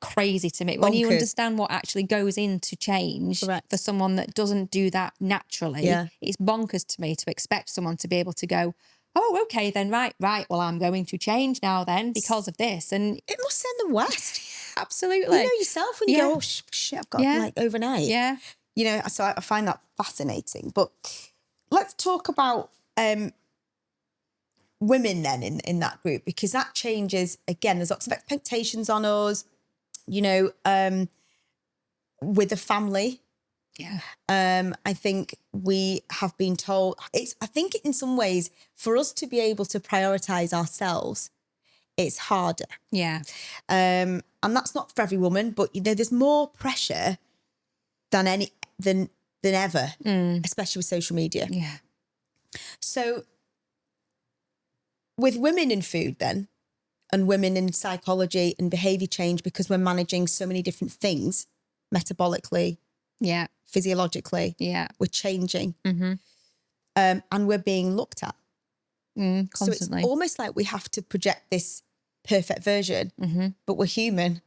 crazy to me. When you understand what actually goes into change for someone that doesn't do that naturally, it's bonkers to me to expect someone to be able to go, oh, okay, then right, well, I'm going to change now then because of this. And it must send them west. Absolutely. You know yourself when you go, oh shit, I've got like overnight. Yeah. So I find that fascinating. But let's talk about women then in that group, because that changes again. There's lots of expectations on us, with the family. Yeah. I think we have been told I think in some ways for us to be able to prioritize ourselves, it's harder. Yeah. And that's not for every woman, but there's more pressure than ever, especially with social media. Yeah. So with women in food then, and women in psychology and behaviour change, because we're managing so many different things metabolically, physiologically, we're changing, and we're being looked at constantly. So it's almost like we have to project this perfect version, but we're human.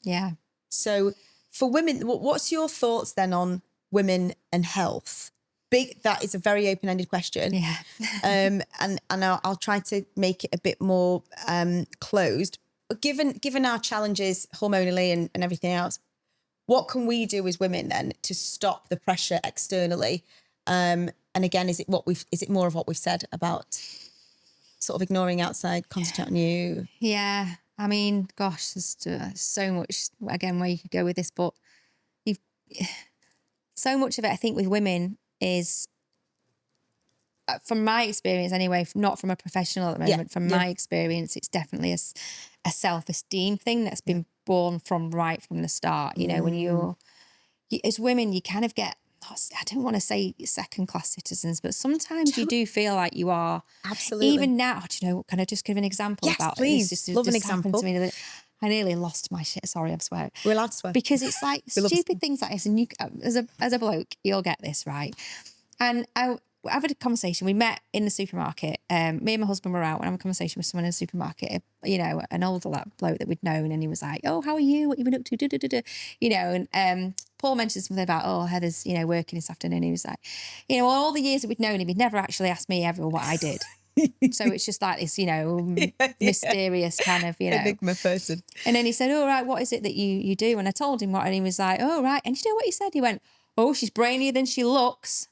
Yeah. So for women, what's your thoughts then on women and health? That is a very open-ended question. Yeah. and I'll try to make it a bit more closed. But given our challenges hormonally and everything else, what can we do as women then to stop the pressure externally? And again, is it more of what we've said about sort of ignoring outside, concentrate on you? Yeah. I mean, gosh, there's so much, again, where you could go with this, but so much of it, I think, with women is, from my experience anyway, not from a professional at the moment, from my experience, it's definitely a self-esteem thing that's been born from the start. You know, when you as women, you kind of get, I don't want to say second-class citizens, but sometimes you do feel like you are. Absolutely. Even now, do you know, can I just give an example about please. this? Love an example. To me. I nearly lost my shit. Sorry, I'm swearing. We're allowed to swear. Because it's like stupid things like this. And you, as a bloke, you'll get this, right? And I've had a conversation. We met in the supermarket. Me and my husband were out and having a conversation with someone in the supermarket, you know, an older bloke that we'd known. And he was like, oh, how are you? What you been up to? You know, and Paul mentioned something about, oh, Heather's, you know, working this afternoon. He was like, you know, all the years that we'd known him, he'd never actually asked me ever what I did. So it's just like this, you know, mysterious kind of, you know. Enigma person. And then he said, oh, right, what is it that you do? And I told him what, and he was like, oh, right. And you know what he said? He went, oh, she's brainier than she looks.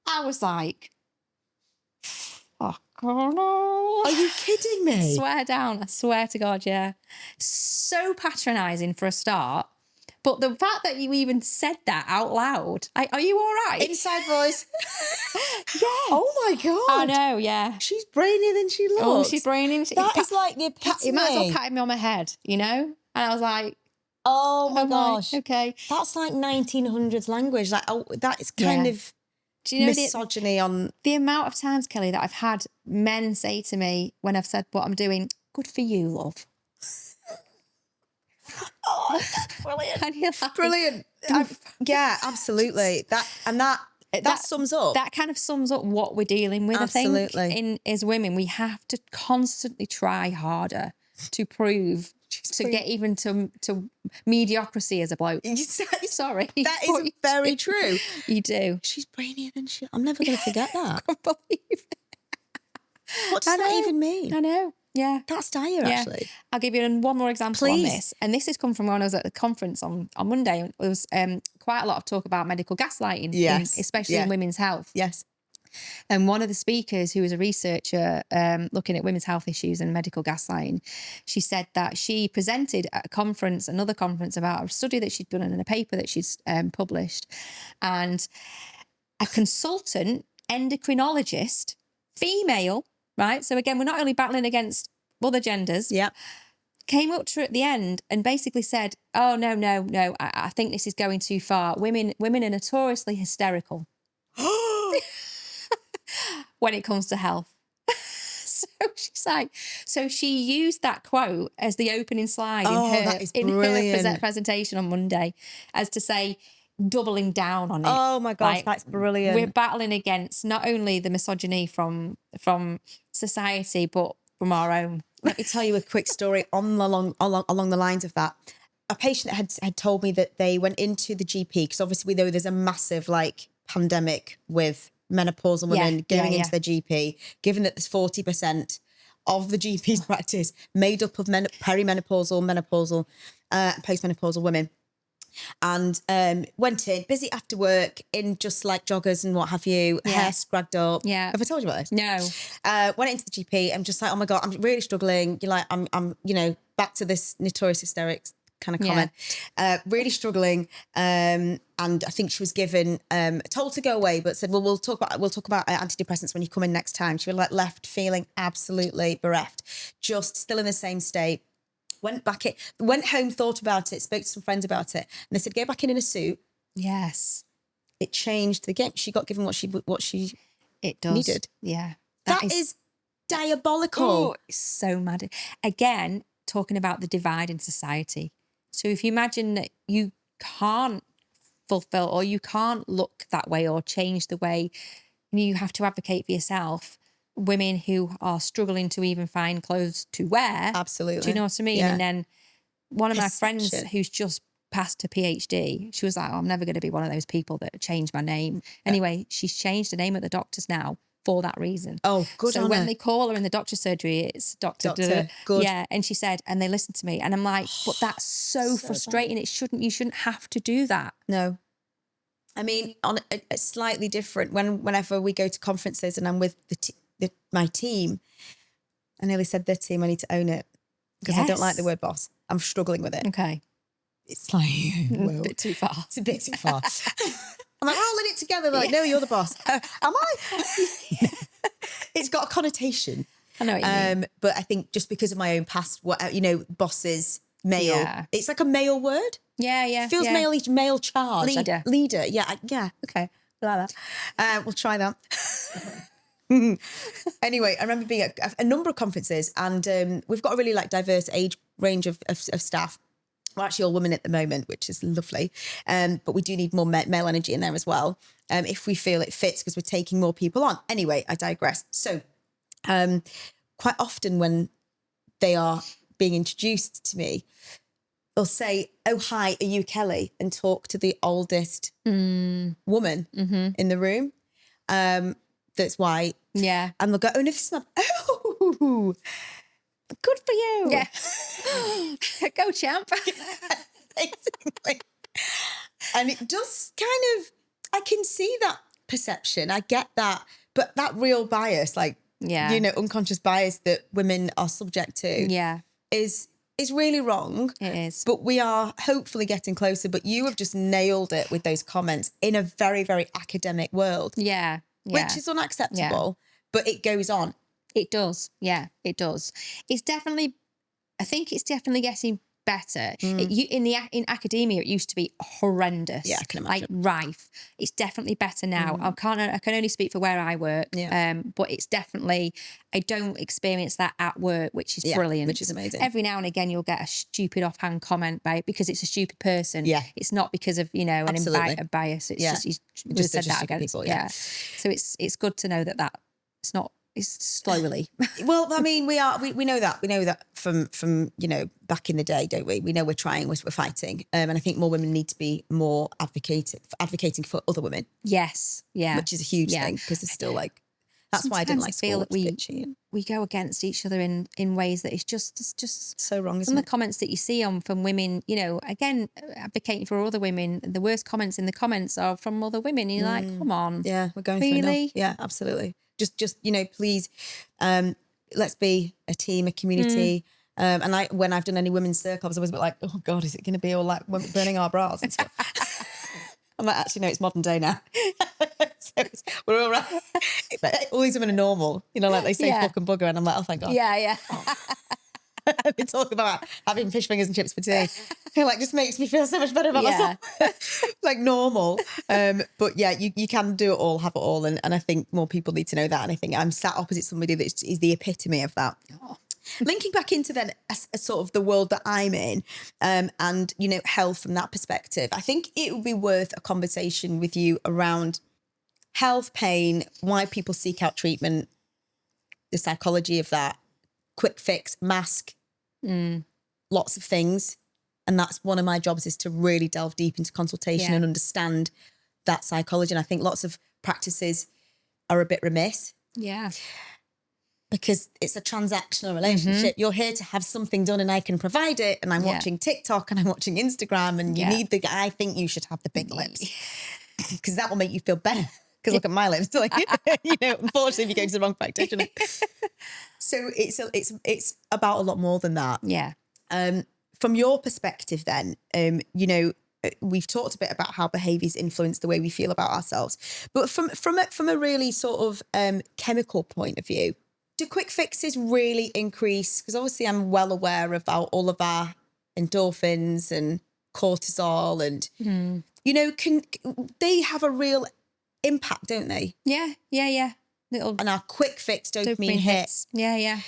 I was like, oh, God. Are you kidding me? I swear to God, yeah. So patronising for a start. But the fact that you even said that out loud, are you all right? Inside voice. Yeah. Oh my God. I know, yeah. She's brainier than she looks. Oh, she's brainier. That is like the epitome. You might as well pat me on my head, you know? And I was like, oh my gosh. Okay. That's like 1900s language. Like, oh, that is kind of do you know misogyny on. The amount of times, Kelly, that I've had men say to me when I've said what I'm doing, good for you, love. Oh, that's brilliant. And you're like, brilliant. Yeah, absolutely. That sums up. That kind of sums up what we're dealing with. Absolutely. I think as women, we have to constantly try harder to prove to get even to mediocrity as a bloke. Sorry. That is very true. You do. She's brainier than she. I'm never going to forget that. I can't believe it. What does that even mean? I know. Yeah. That's dire, actually. I'll give you one more example on this. And this has come from when I was at the conference on Monday. There was quite a lot of talk about medical gaslighting, especially in women's health. Yes. And one of the speakers, who was a researcher looking at women's health issues and medical gaslighting, she said that she presented at another conference, about a study that she'd done in a paper that she's published. And a consultant endocrinologist, female, right? So again, we're not only battling against other genders. Yeah. Came up to her at the end and basically said, oh, no, I think this is going too far. Women are notoriously hysterical when it comes to health. So she's like, so she used that quote as the opening slide in her presentation on Monday, as to say, doubling down on it. Oh my gosh, like, that's brilliant. We're battling against not only the misogyny from society, but from our own. Let me tell you a quick story along the lines of that. A patient had told me that they went into the GP, because obviously we know there's a massive pandemic with menopausal women going into the GP, given that there's 40% of the GP's practice made up of perimenopausal, menopausal, postmenopausal women. And went in, busy after work, in just like joggers and what have you, hair scragged up. Yeah. Have I told you about this? No. Went into the GP. I'm just like, oh my God, I'm really struggling. You're like, I'm back to this notorious hysterics kind of comment. Really struggling. And I think she was given, told to go away, but said, well, we'll talk about antidepressants when you come in next time. She was left feeling absolutely bereft, just still in the same state. Went home, thought about it, spoke to some friends about it, and they said, go back in a suit. Yes. It changed the game. She got given what she needed. Yeah. That is diabolical. Oh, it's so mad. Again, talking about the divide in society. So if you imagine that you can't fulfill, or you can't look that way, or change the way you have to advocate for yourself, women who are struggling to even find clothes to wear. Absolutely. Do you know what I mean? Yeah. And then one of my friends who's just passed her PhD, she was like, oh, I'm never going to be one of those people that change my name. Anyway, she's changed her name at the doctor's now for that reason. Oh, good. So when they call her in the doctor's surgery, it's Doctor. Good. Yeah, and she said, and they listened to me, and I'm like, but that's so frustrating. Bad. You shouldn't have to do that. No. I mean, on a slightly different, whenever we go to conferences and I'm with my team, I nearly said their team, I need to own it because I don't like the word boss. I'm struggling with it. Okay. It's like, a bit too far. It's a bit too far. I'm like, I'll let it together. They're like, no, you're the boss. Am I? It's got a connotation. I know what you mean. But I think just because of my own past, bosses, male, it's like a male word. Yeah, yeah. It feels male charge. Leader. Yeah. Okay. I like that. We'll try that. Anyway, I remember being at a number of conferences, and we've got a really diverse age range of staff. We're actually all women at the moment, which is lovely. But we do need more male energy in there as well, if we feel it fits, because we're taking more people on. Anyway, I digress. So quite often when they are being introduced to me, they'll say, oh, hi, are you Kelly? And talk to the oldest woman in the room that's white. Yeah. And they'll go, oh, no, this is not, oh, good for you. Yeah. Go, champ. Basically. And it does kind of, I can see that perception. I get that. But that real bias, unconscious bias that women are subject to is really wrong. It is. But we are hopefully getting closer. But you have just nailed it with those comments in a very, very academic world. Yeah. Which is unacceptable. But it goes on. It does. Yeah, it does. I think it's definitely getting better. In academia, it used to be horrendous. Yeah, I can imagine. Like rife. It's definitely better now. I can only speak for where I work. Yeah. But it's definitely, I don't experience that at work, which is brilliant. Which is amazing. Every now and again, you'll get a stupid offhand comment because it's a stupid person. Yeah. It's not because of, a bias. It's just, he's just said that against people. Yeah. So it's good to know that it's not, it's slowly. Well, I mean, we know that. We know that from back in the day, don't we? We know we're trying, we're fighting. And I think more women need to be more advocating for other women. Yes. Yeah. Which is a huge thing, because it's still that's why I didn't like feel that we go against each other in ways that it's just so wrong, isn't some it? of the comments that you see from women, again, advocating for other women, the worst comments in the comments are from other women. You're like, come on. Yeah, we're going really? through enough. Yeah, absolutely. Just please, let's be a team, a community. And when I've done any women's circle, I was always a bit like, oh God, is it going to be all like burning our bras and stuff? I'm like, actually, no, it's modern day now. So we're all right. But all these women are normal, like they say fuck and bugger, and I'm like, oh, thank God. Yeah. They talk about having fish fingers and chips for tea. It just makes me feel so much better about myself. Like normal. But yeah, you can do it all, have it all. And I think more people need to know that. And I think I'm sat opposite somebody that is the epitome of that. Oh. Linking back into then a sort of the world that I'm in, and health from that perspective, I think it would be worth a conversation with you around health, pain, why people seek out treatment, the psychology of that, quick fix, mask, lots of things. And that's one of my jobs, is to really delve deep into consultation and understand that psychology. And I think lots of practices are a bit remiss. Yeah. Because it's a transactional relationship. You're here to have something done and I can provide it. And I'm watching TikTok and I'm watching Instagram, and you need I think you should have the big lips because that will make you feel better. Because look at my lips. Unfortunately, if you go to the wrong practitioner. So it's about a lot more than that. Yeah. From your perspective then, we've talked a bit about how behaviours influence the way we feel about ourselves. But from a really sort of chemical point of view, do quick fixes really increase? Because obviously I'm well aware about all of our endorphins and cortisol and, can they have a real impact, don't they? Yeah. And our quick fix dopamine hits. Yeah.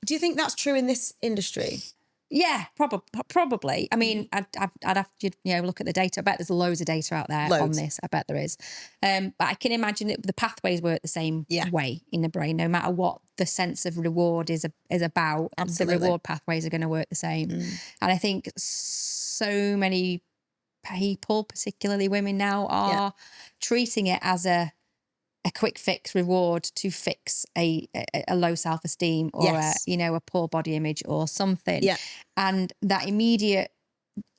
Do you think that's true in this industry? Yeah, probably. I mean, I'd have to look at the data. I bet there's loads of data out there on this. I bet there is. But I can imagine that the pathways work the same way in the brain, no matter what the sense of reward is about. Absolutely. The reward pathways are going to work the same. And I think so many people, particularly women now, are treating it as a quick fix reward to fix a low self-esteem or a poor body image or something. Yeah. And that immediate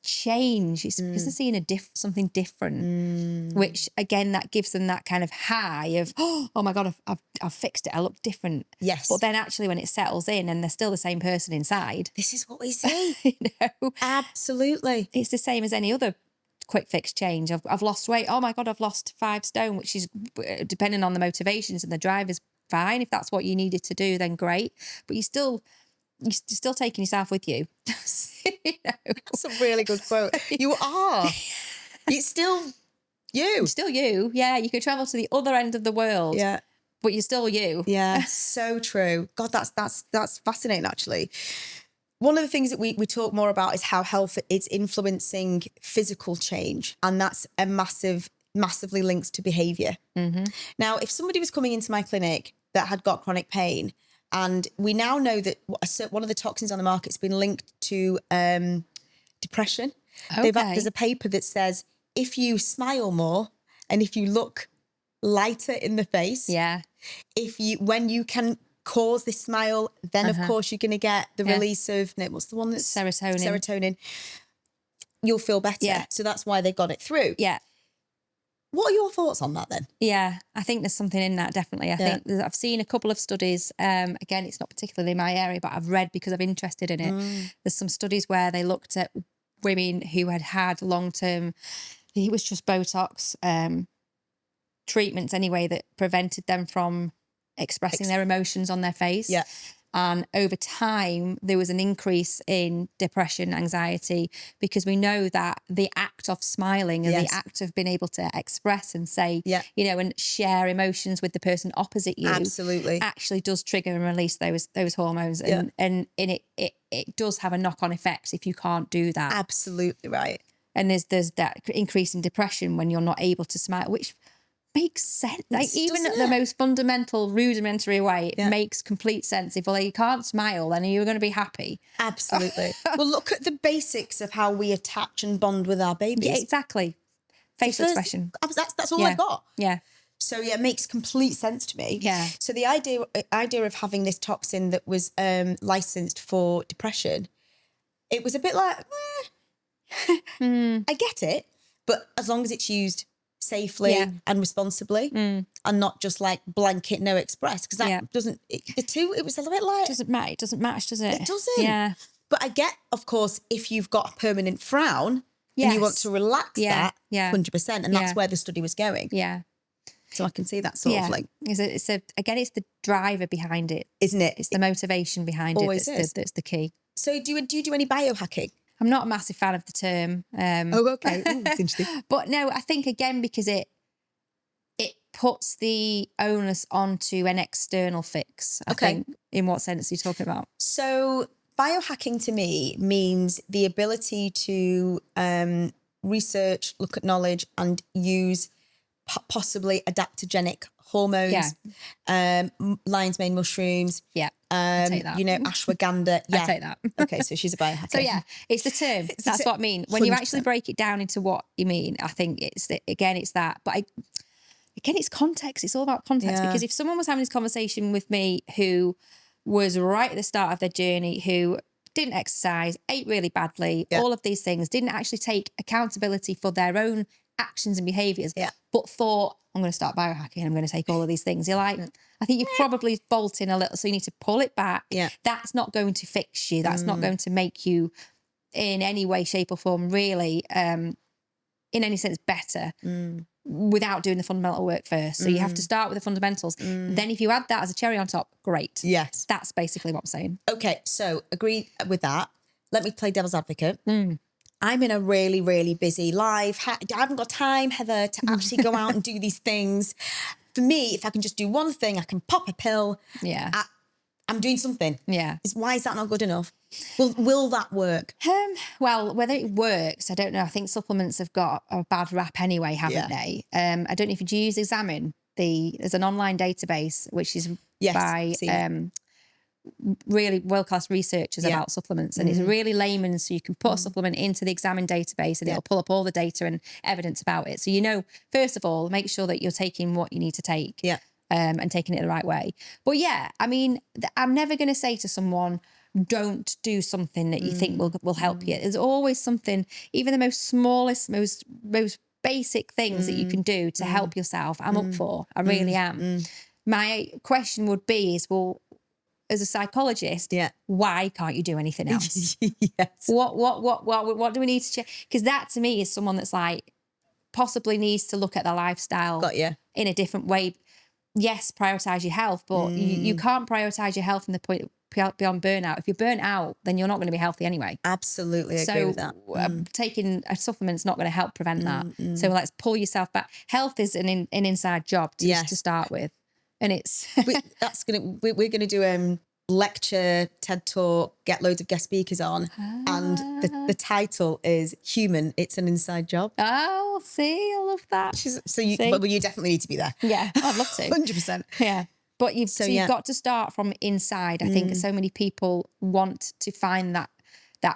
change is because they're seeing something different, which again, that gives them that kind of high of, oh my God, I've fixed it. I look different. Yes. But then actually when it settles in and they're still the same person inside. This is what we see. Absolutely. It's the same as any other quick fix change. I've lost weight. Oh my God, I've lost 5 stone, which is, depending on the motivations and the drive, is fine. If that's what you needed to do, then great. But you're still taking yourself with you. That's a really good quote. You are. It's still you. You're still you. Yeah, you could travel to the other end of the world. Yeah. But you're still you. Yeah, so true. God, that's fascinating, actually. One of the things that we talk more about is how health is influencing physical change. And that's a massively linked to behaviour. Mm-hmm. Now, if somebody was coming into my clinic that had got chronic pain, and we now know that one of the toxins on the market has been linked to depression. Okay. There's a paper that says if you smile more and if you look lighter in the face, when you can cause this smile, then of course you're going to get the release of, what's the one that's serotonin. You'll feel better. Yeah. So that's why they got it through. Yeah. What are your thoughts on that then? Yeah, I think there's something in that, definitely. I think I've seen a couple of studies. Again, it's not particularly my area, but I've read because I'm interested in it. There's some studies where they looked at women who had long-term, I think it was just Botox treatments anyway, that prevented them from expressing their emotions on their face. Yeah. And over time, there was an increase in depression, anxiety, because we know that the act of smiling and the act of being able to express and say, and share emotions with the person opposite you, actually does trigger and release those hormones. And it does have a knock-on effect if you can't do that. Absolutely right. And there's that increase in depression when you're not able to smile, which makes sense. Like, even at the most fundamental, rudimentary way, it makes complete sense. If you can't smile, then you're going to be happy. Absolutely. Well, look at the basics of how we attach and bond with our babies. Yeah, exactly. Facial expression. That's all I've got. Yeah. So it makes complete sense to me. Yeah. So the idea of having this toxin that was licensed for depression, it was a bit like, I get it, but as long as it's used safely and responsibly and not just like blanket no express, because that doesn't, it was a little bit like, it doesn't match, does it? It doesn't. But I get, of course, if you've got a permanent frown and you want to relax that 100%, and that's where the study was going. Yeah. So I can see that sort of like, it's the driver behind it, isn't it? It's the motivation behind it that's the key. So do you do any biohacking? I'm not a massive fan of the term. Okay. Ooh, that's interesting. But no, I think, again, because it puts the onus onto an external fix. I think. In what sense are you talking about? So biohacking to me means the ability to research, look at knowledge, and use possibly adaptogenic hormones, lion's mane mushrooms. Yeah. I'll take that. Ashwagandha. Yeah. I'll take that. Okay, so she's a biohacker. So it's the term. That's what I mean. When 100%. You actually break it down into what you mean, I think it's that. But it's context. It's all about context. Because if someone was having this conversation with me who was right at the start of their journey, who didn't exercise, ate really badly, all of these things, didn't actually take accountability for their own actions and behaviours, but thought, I'm going to start biohacking, I'm going to take all of these things. You're like, I think you're probably bolting a little, so you need to pull it back. Yeah. That's not going to fix you. That's not going to make you in any way, shape or form really, in any sense, better without doing the fundamental work first. So you have to start with the fundamentals. Then if you add that as a cherry on top, great. Yes. That's basically what I'm saying. Okay, so agree with that. Let me play devil's advocate. I'm in a really, really busy life. I haven't got time, Heather, to actually go out and do these things. For me, if I can just do one thing, I can pop a pill. Yeah. I'm doing something. Yeah. Why is that not good enough? Will that work? Well, whether it works, I don't know. I think supplements have got a bad rap anyway, haven't they? I don't know if you use Examine. There's an online database which is by really world-class researchers about supplements, and it's really layman, so you can put a supplement into the examine database and it'll pull up all the data and evidence about it. So, you know, first of all, make sure that you're taking what you need to take and taking it the right way. But yeah, I mean, I'm never going to say to someone, don't do something that you think will help you. There's always something, even the most smallest, most basic things that you can do to help yourself. I'm up for. I really am. My question would be is, well, as a psychologist, why can't you do anything else? What do we need to check? Because that to me is someone that's like possibly needs to look at their lifestyle in a different way. Yes, prioritize your health, but you can't prioritize your health from the point beyond burnout. If you're burnt out, then you're not going to be healthy anyway. Absolutely agree with that. Taking a supplement's not going to help prevent that. So let's pull yourself back. Health is an inside job to start with. And it's we're gonna do lecture, TED talk, get loads of guest speakers on, and the title is Human, It's an Inside Job. Oh, see, I love that. But you definitely need to be there. Yeah, I'd love to. 100%. Yeah. But you've got to start from inside. I think so many people want to find that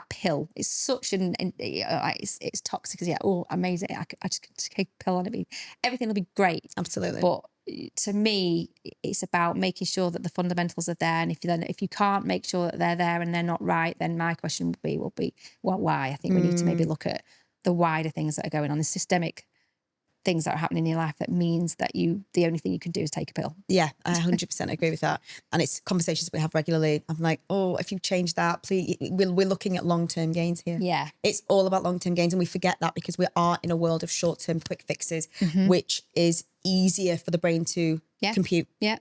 pill. It's such it's toxic. Yeah, oh, amazing. I just take a pill and everything will be great. Absolutely. But to me, it's about making sure that the fundamentals are there. And if you can't make sure that they're there and they're not right, then my question will be, well, why? I think we need to maybe look at the wider things that are going on, the systemic things that are happening in your life that means that the only thing you can do is take a pill. Yeah, I 100% agree with that. And it's conversations we have regularly. I'm like, oh, if you change that, please, we're looking at long-term gains here. Yeah. It's all about long-term gains, and we forget that because we are in a world of short-term quick fixes, which is easier for the brain to compute. Yeah.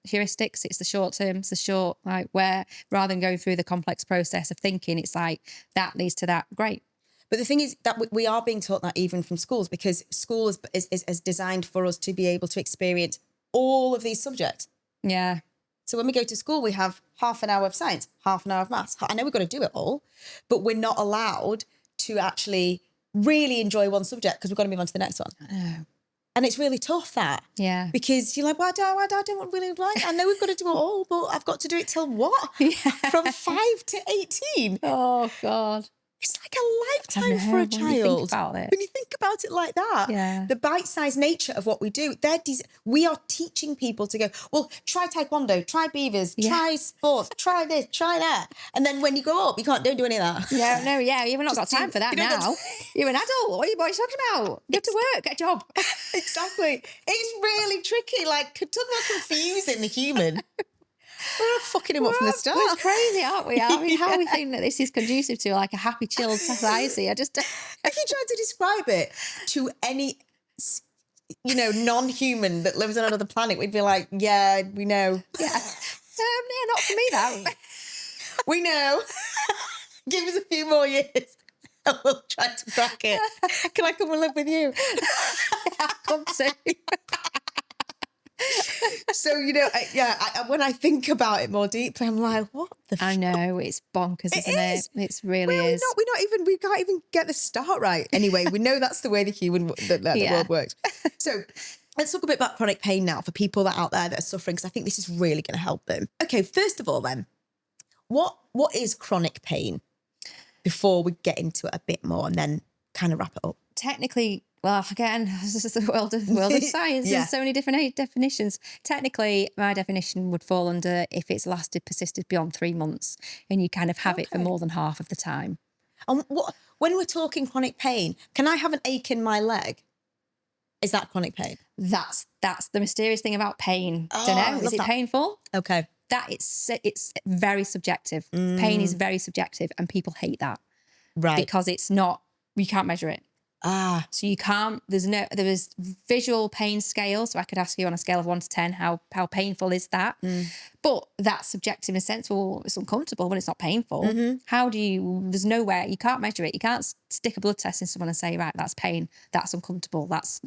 Heuristics, it's the short term, it's the short, like where rather than going through the complex process of thinking, it's like that leads to that. Great. But the thing is that we are being taught that even from schools, because school is designed for us to be able to experience all of these subjects. Yeah. So when we go to school, we have half an hour of science, half an hour of maths. I know we've got to do it all, but we're not allowed to actually really enjoy one subject because we've got to move on to the next one. I know. And it's really tough, that. Yeah. Because you're like, well, I don't really like, I know we've got to do it all, but I've got to do it till what? From 5 to 18. Oh, God. It's like a lifetime for a child. When you think about it like that, the bite-sized nature of what we do, we are teaching people to go, well, try taekwondo, try beavers, try sports, try this, try that. And then when you grow up, you can't do any of that. You've not got time for that now. You're an adult. What are you talking about? You have to work, get a job. Exactly. It's really tricky, like, confusing the human. We're fucking him up from the start. We're crazy, aren't we? I mean, how we think that this is conducive to like a happy, chilled society. If you tried to describe it to any, non-human that lives on another planet, we'd be like, yeah, we know. Yeah, not for me, that. We know. Give us a few more years and we'll try to crack it. Can I come and live with you? Yeah, come to. So, when I think about it more deeply, I'm like, what the I know, it's bonkers, isn't it? It really is. We can't even get the start right. Anyway, we know that's the way the world works. So let's talk a bit about chronic pain now for people that are out there that are suffering, because I think this is really going to help them. Okay, first of all then, what is chronic pain? Before we get into it a bit more and then kind of wrap it up. Technically, well, again, this is the world of science. There's so many different definitions. Technically, my definition would fall under if it's persisted beyond 3 months and you kind of have it for more than half of the time. And when we're talking chronic pain, can I have an ache in my leg? Is that chronic pain? That's the mysterious thing about pain. Don't know. Is it painful? Okay. It's very subjective. Pain is very subjective, and people hate that. Right. Because it's not, you can't measure it. So you can't, there is visual pain scale. So I could ask you on a scale of 1 to 10, how painful is that? But that's subjective in a sense. Well, it's uncomfortable when it's not painful. There's nowhere, you can't measure it. You can't stick a blood test in someone and say, right, that's pain, that's uncomfortable. That's,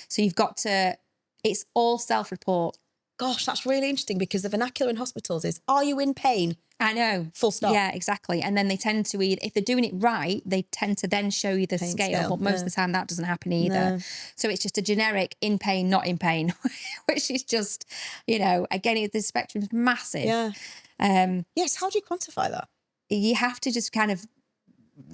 so you've got to, it's all self-report. Gosh, that's really interesting, because the vernacular in hospitals is, are you in pain? I know. Full stop. Yeah, exactly. And then they tend to if they're doing it right, they tend to then show you the scale. But most of the time that doesn't happen either. No. So it's just a generic in pain, not in pain, which is just, again, the spectrum is massive. Yeah. Yes. How do you quantify that? You have to just kind of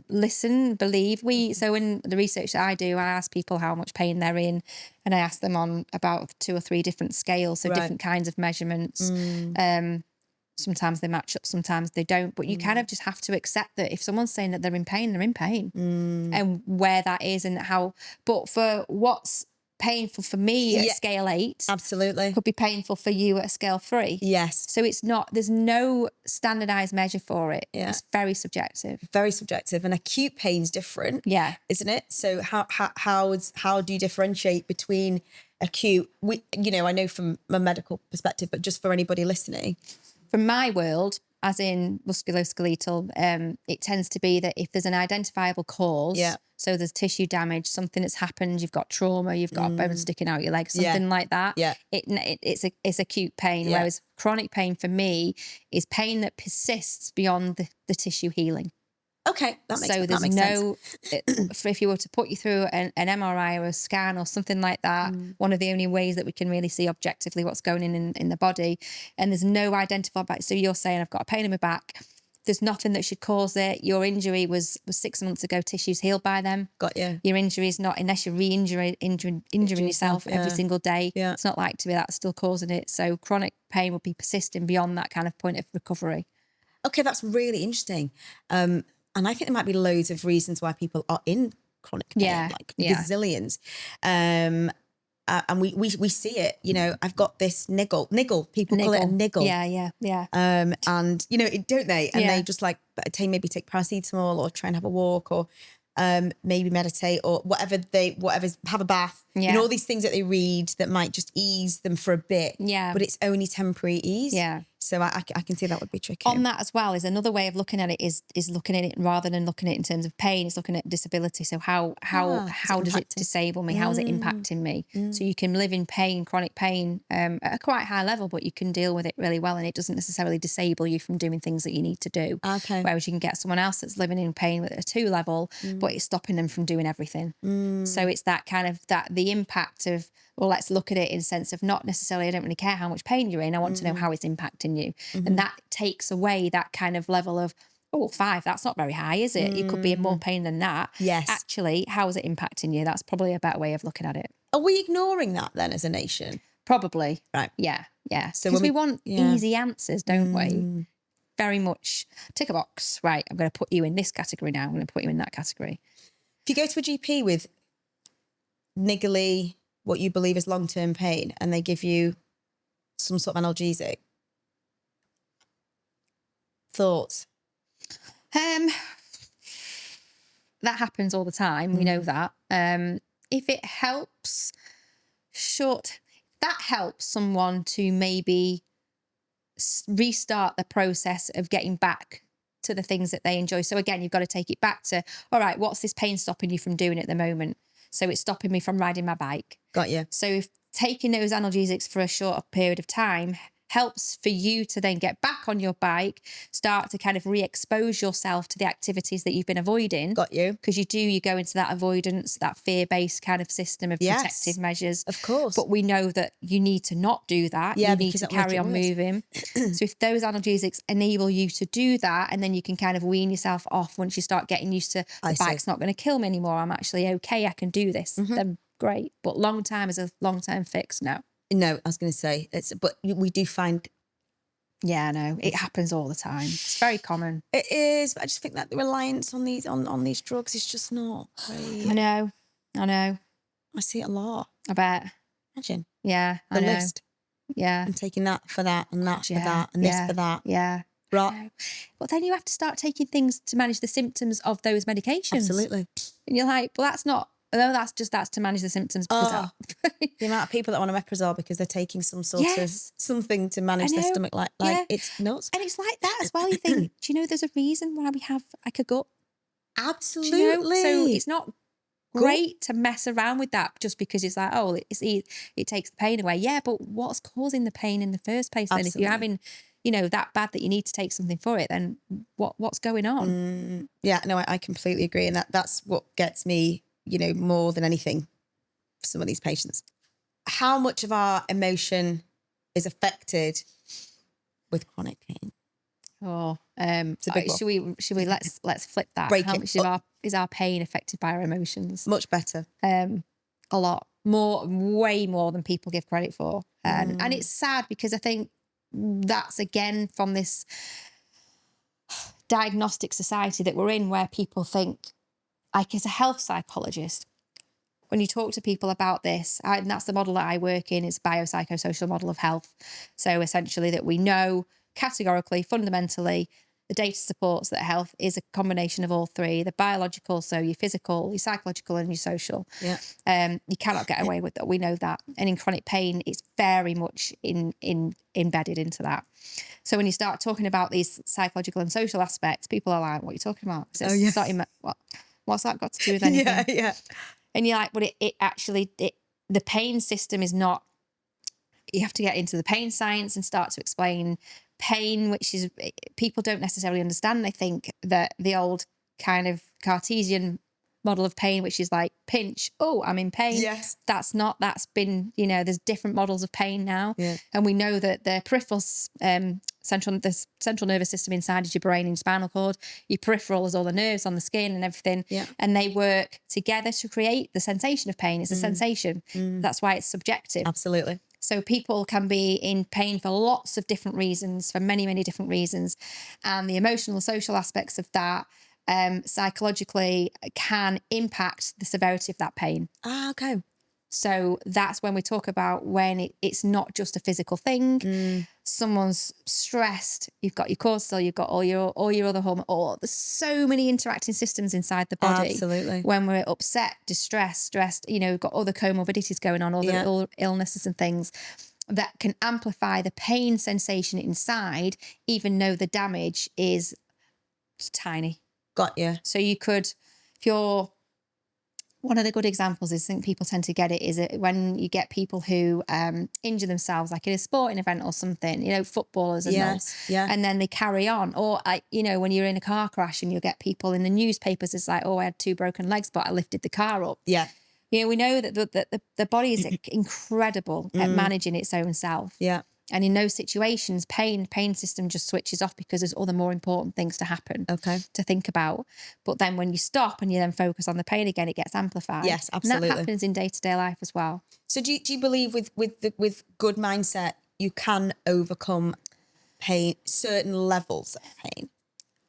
listen, believe. So in the research that I do, I ask people how much pain they're in, and I ask them on about 2 or 3 different scales, so different kinds of measurements. Sometimes they match up, sometimes they don't, but you kind of just have to accept that if someone's saying that they're in pain, they're in pain, and where that is and how. But for what's painful for me at scale 8 absolutely could be painful for you at scale 3. Yes. So it's not, there's no standardized measure for it. It's very subjective. Very subjective, and acute pain's different. Yeah. Isn't it? So how do you differentiate between acute, I know from a medical perspective, but just for anybody listening. From my world, as in musculoskeletal, it tends to be that if there's an identifiable cause, so there's tissue damage, something that's happened, you've got trauma, you've got a bone sticking out your leg, something like that, it's acute pain. Whereas chronic pain for me is pain that persists beyond the tissue healing. Okay, that makes sense. So there's no, if you were to put you through an MRI or a scan or something like that, one of the only ways that we can really see objectively what's going in the body, and there's no identifiable. So you're saying I've got a pain in my back. There's nothing that should cause it. Your injury was 6 months ago. Tissue's healed by them. Got you. Your injury is not, unless you're injuring yourself every single day. Yeah. It's not like to be that's still causing it. So chronic pain would be persisting beyond that kind of point of recovery. Okay, that's really interesting. And I think there might be loads of reasons why people are in chronic pain, gazillions. And we see it, I've got this niggle. People call it a niggle. Yeah. And, don't they? And they just maybe take paracetamol or try and have a walk or maybe meditate or whatever's have a bath. All these things that they read that might just ease them for a bit. Yeah. But it's only temporary ease. Yeah. So I can see that would be tricky. On that as well is another way of looking at it is looking at it rather than looking at it in terms of pain, it's looking at disability. So how does it disable me? How is it impacting me? So you can live in pain, chronic pain, at a quite high level, but you can deal with it really well, and it doesn't necessarily disable you from doing things that you need to do. Okay. Whereas you can get someone else that's living in pain with a 2 level, but it's stopping them from doing everything. So it's that kind of the impact of, well, let's look at it in the sense of not necessarily, I don't really care how much pain you're in. I want to know how it's impacting you. And that takes away that kind of level of, 5, that's not very high, is it? You could be in more pain than that. Yes. Actually, how is it impacting you? That's probably a better way of looking at it. Are we ignoring that then as a nation? Probably. Right. Yeah. So because we want easy answers, don't we? Very much. Tick a box. Right, I'm going to put you in this category now. I'm going to put you in that category. If you go to a GP with niggly, what you believe is long-term pain, and they give you some sort of analgesic, thoughts? That happens all the time. We know that. If it helps, that helps someone to maybe restart the process of getting back to the things that they enjoy. So again, you've got to take it back to, all right, what's this pain stopping you from doing at the moment? So it's stopping me from riding my bike. Got you. So if taking those analgesics for a short period of time helps for you to then get back on your bike, start to kind of re-expose yourself to the activities that you've been avoiding. Got you. Because you go into that avoidance, that fear-based kind of system of protective measures. Of course. But we know that you need to not do that. You need to carry on moving. So if those analgesics enable you to do that, and then you can kind of wean yourself off once you start getting used to the bike's not going to kill me anymore, I'm actually okay, I can do this, then great. But long-term is a long-term fix, no. No, I was going to say, but we do find... Yeah, no, it happens all the time. It's very common. It is, but I just think that the reliance on these drugs is just not great. I know. I see it a lot. I bet. Imagine. Yeah, the list. Yeah. And taking that for that and that for that and this for that. Yeah. Right. But then you have to start taking things to manage the symptoms of those medications. Absolutely. And you're like, well, that's not... No, that's to manage the symptoms. The amount of people that want omeprazole because they're taking some sort of something to manage their stomach, it's nuts. And it's like that as well. You think, do you know there's a reason why we have like a gut? Absolutely. So it's not great to mess around with that just because it's like, it takes the pain away. Yeah, but what's causing the pain in the first place then? If you're having, that bad that you need to take something for it, then what's going on? Yeah, no, I completely agree. And that's what gets me, more than anything for some of these patients. How much of our emotion is affected with chronic pain? Oh, It's a big one. should we let's flip that. Break How it much up. is our pain affected by our emotions? Much better. A lot more, way more than people give credit for. And it's sad because I think that's again from this diagnostic society that we're in, where people think, like, as a health psychologist, when you talk to people about this, and that's the model that I work in, it's a biopsychosocial model of health. So essentially that we know categorically, fundamentally, the data supports that health is a combination of all three: the biological, so your physical, your psychological, and your social. Yeah. You cannot get away with that. We know that. And in chronic pain, it's very much embedded into that. So when you start talking about these psychological and social aspects, people are like, what are you talking about? It's not what's that got to do with anything? Yeah. And you're like, but it actually, the pain system is not, you have to get into the pain science and start to explain pain, which is, people don't necessarily understand. They think that the old kind of Cartesian model of pain, which is like pinch, oh, I'm in pain. Yes. That's been, there's different models of pain now. Yeah. And we know that the peripheral, the central nervous system inside is your brain and spinal cord. Your peripheral is all the nerves on the skin and everything. Yeah. And they work together to create the sensation of pain. It's a sensation. That's why it's subjective. Absolutely. So people can be in pain for lots of different reasons, for many, many different reasons. And the emotional, social aspects of that psychologically can impact the severity of that pain. Okay. So that's when we talk about when it's not just a physical thing. Someone's stressed, you've got your cortisol, you've got all your other hormones. There's so many interacting systems inside the body. Absolutely. When we're upset, distressed, stressed, we've got other comorbidities going on, all illnesses and things that can amplify the pain sensation inside, even though the damage is tiny. Got you. So you could, if you're, one of the good examples is, I think people tend to get it, is it when you get people who injure themselves, like in a sporting event or something, footballers and and then they carry on. Or, when you're in a car crash and you get people in the newspapers, it's like, oh, I had 2 broken legs, but I lifted the car up. Yeah. We know that the body is incredible at managing its own self. Yeah. And in those situations, pain system just switches off because there's other more important things to happen. Okay. To think about. But then when you stop and you then focus on the pain again, it gets amplified. Yes, absolutely. And that happens in day-to-day life as well. So do you believe with good mindset you can overcome pain, certain levels of pain?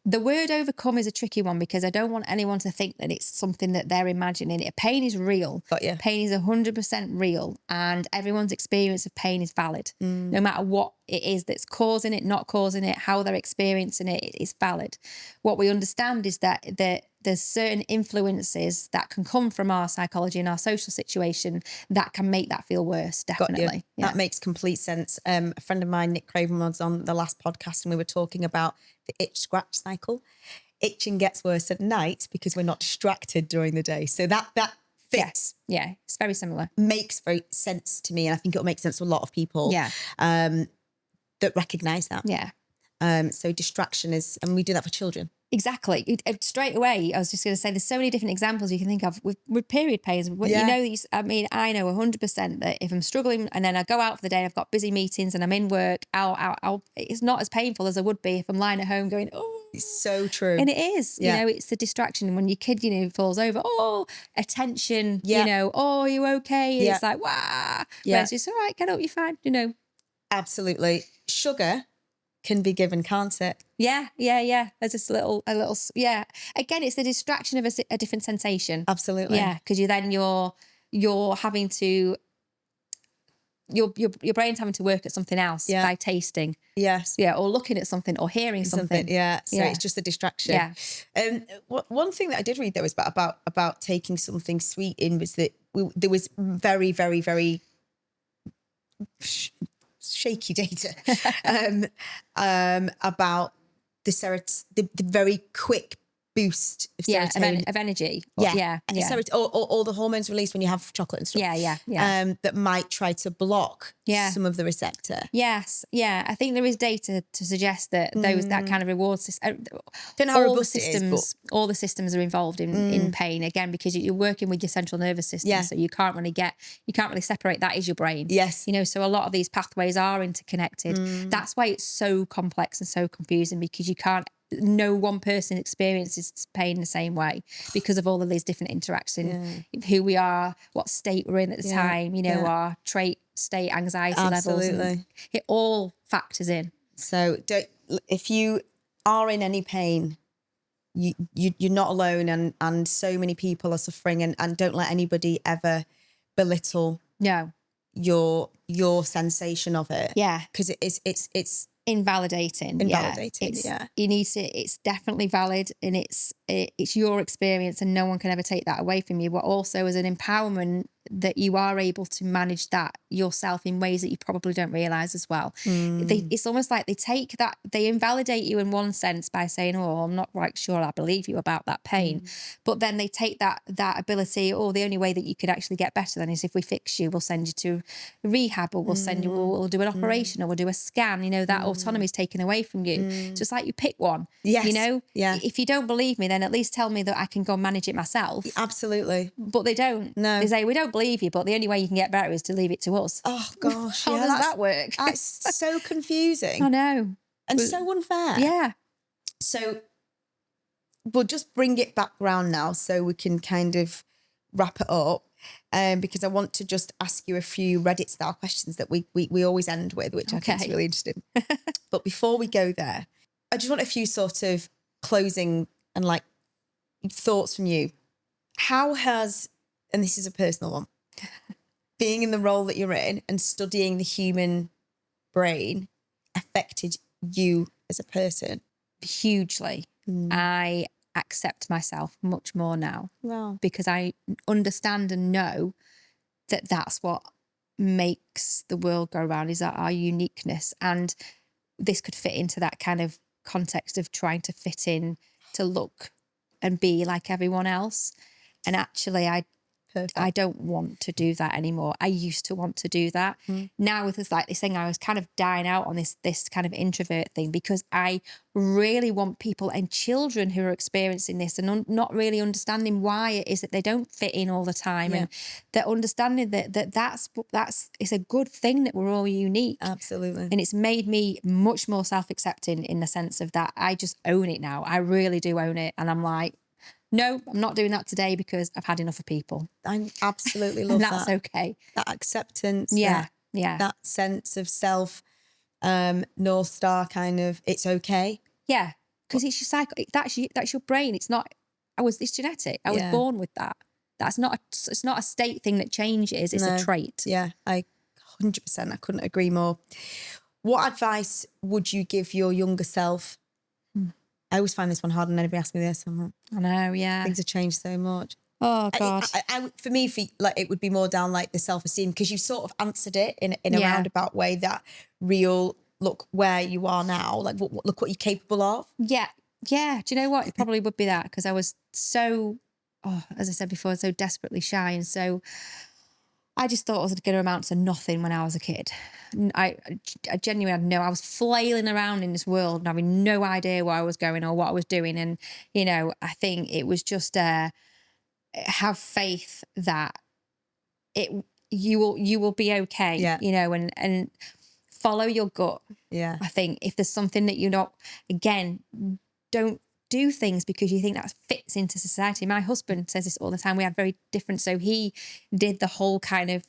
The word overcome is a tricky one because I don't want anyone to think that it's something that they're imagining. Pain is real. Got you. Pain is 100% real, and everyone's experience of pain is valid. No matter what it is that's causing it, not causing it, how they're experiencing it, it is valid. What we understand is that there's certain influences that can come from our psychology and our social situation that can make that feel worse, definitely. Yeah. That makes complete sense. A friend of mine, Nick Craven, was on the last podcast and we were talking about the itch-scratch cycle. Itching gets worse at night because we're not distracted during the day. So that fits. Yeah, it's very similar. Makes very sense to me, and I think it'll make sense to a lot of people that recognise that. Yeah. So distraction is, and we do that for children. Exactly. Straight away, I was just going to say, there's so many different examples you can think of with period pains. I know 100% that if I'm struggling and then I go out for the day, I've got busy meetings and I'm in work, it's not as painful as I would be if I'm lying at home going, oh. It's so true. And it is, it's the distraction. When your kid, falls over, oh, attention, oh, are you okay? And it's like, wow. Yeah. Whereas it's all right, get up, you're fine, Absolutely. Sugar can be given, can't it? Yeah. There's just a little, Again, it's the distraction of a different sensation. Absolutely. Yeah, because you're having to, your brain's having to work at something else by tasting. Yes. Yeah, or looking at something or hearing something. Yeah. So it's just a distraction. Yeah. One thing that I did read though was about taking something sweet in was that there was very, very, very shaky data about the very quick boost of serotonin. Of energy. Yeah. All the hormones released when you have chocolate and stuff. That might try to block some of the receptor. Yes. Yeah. I think there is data to suggest that that kind of reward system, Don't know how robust it is, all the systems are involved in pain, again, because you're working with your central nervous system. So you can't really separate. That is your brain. Yes. So a lot of these pathways are interconnected. That's why it's so complex and so confusing, because no one person experiences pain the same way because of all of these different interactions, who we are, what state we're in at the time, our trait, state, anxiety levels. And it all factors in. So if you are in any pain, you're not alone, and so many people are suffering, and don't let anybody ever belittle your sensation of it. Yeah. Because it's invalidating. It's definitely valid, and it's your experience, and no one can ever take that away from you. But also as an empowerment that you are able to manage that yourself in ways that you probably don't realize as well. It's almost like they invalidate you in one sense by saying, oh, I'm not right sure I believe you about that pain. But then they take that ability, or the only way that you could actually get better then is if we fix you, we'll send you to rehab, or we'll send you, we'll do an operation, or we'll do a scan. That autonomy is taken away from you. So it's like you pick one. Yes. If you don't believe me, then at least tell me that I can go and manage it myself. Absolutely. But they don't. No. They say, we don't believe you, but the only way you can get better is to leave it to us. Oh gosh. How does that work? It's so confusing. I know. And so unfair. Yeah. So we'll just bring it back round now so we can kind of wrap it up. Because I want to just ask you a few Reddit style questions that we always end with, which I think is really interesting. But before we go there, I just want a few sort of closing and thoughts from you. How has, and this is a personal one, being in the role that you're in and studying the human brain affected you as a person? Hugely. I accept myself much more now. Wow. Because I understand and know that that's what makes the world go round, is our uniqueness. And this could fit into that kind of context of trying to fit in, to look and be like everyone else. And actually, I don't want to do that anymore. I used to want to do that. Now with this thing, I was kind of dying out on this kind of introvert thing, because I really want people and children who are experiencing this and not really understanding why it is that they don't fit in all the time, and they're understanding that's it's a good thing that we're all unique. Absolutely. And it's made me much more self-accepting in the sense of that I just own it now. I really do own it. And I'm like, no, I'm not doing that today because I've had enough of people. I absolutely love that. That's okay. That acceptance. Yeah. That sense of self, North Star kind of, it's okay. Yeah. Because it's your cycle. That's your brain. It's not, it's genetic. I was born with that. It's not a state thing that changes. It's a trait. Yeah. 100%. I couldn't agree more. What advice would you give your younger self? I always find this one hard, and anybody asks me this, I'm like, I know, yeah. Things have changed so much. Oh God. For me, it would be more down the self-esteem, because you sort of answered it in a roundabout way. That real look where you are now, look what you're capable of. Yeah. Do you know what? It probably would be that, because I was so, as I said before, so desperately shy, and so I just thought I was going to amount to nothing when I was a kid. I genuinely had I was flailing around in this world and having no idea where I was going or what I was doing. And, I think it was just have faith that you will be okay, and follow your gut. Yeah. I think if there's something that you're not, again, don't do things because you think that fits into society. My husband says this all the time. We had very different. So he did the whole kind of,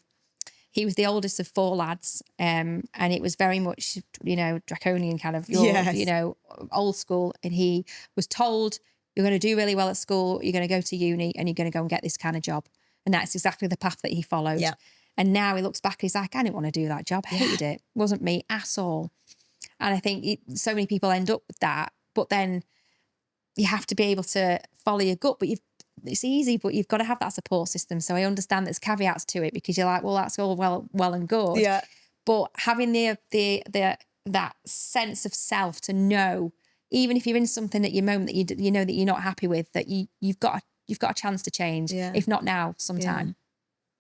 he was the oldest of 4 lads. And it was very much, draconian kind of, old school. And he was told, you're going to do really well at school. You're going to go to uni and you're going to go and get this kind of job. And that's exactly the path that he followed. Yeah. And now he looks back, he's like, I didn't want to do that job. I hated it. It wasn't me at all. And I think so many people end up with that, but then you have to be able to follow your gut, but it's easy, but you've got to have that support system. So I understand there's caveats to it, because you're like, well, that's all well and good. Yeah. But having that sense of self to know even if you're in something at your moment that you know that you're not happy with, that you've got a chance to change. Yeah. If not now, sometime. Yeah.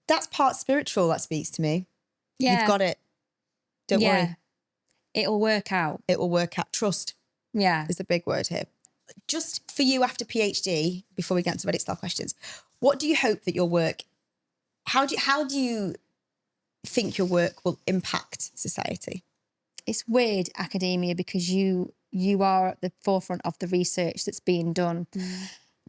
That's part spiritual. That speaks to me. Yeah. You've got it. Don't worry. It'll work out. It will work out. Trust. Yeah. Is the big word here. Just for you after PhD, before we get into Reddit style questions, what do you hope that your work, how do you think your work will impact society? It's weird, academia, because you are at the forefront of the research that's being done.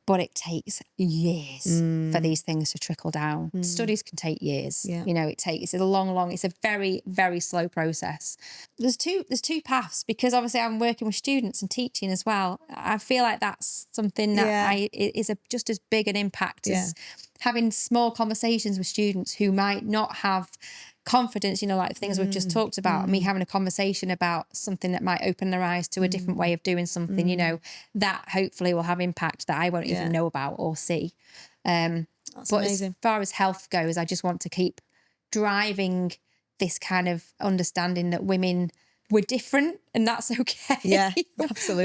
But it takes years for these things to trickle down. Studies can take years. Yeah. You know, it's a very, very slow process. There's two paths, because obviously I'm working with students and teaching as well. I feel like that's something that is just as big an impact as having small conversations with students who might not have confidence, you know, like things we've just talked about, me having a conversation about something that might open their eyes to a different way of doing something, you know, that hopefully will have impact that I won't even know about or see. But amazing. As far as health goes, I just want to keep driving this kind of understanding that women, we're different and that's okay. Yeah, absolutely.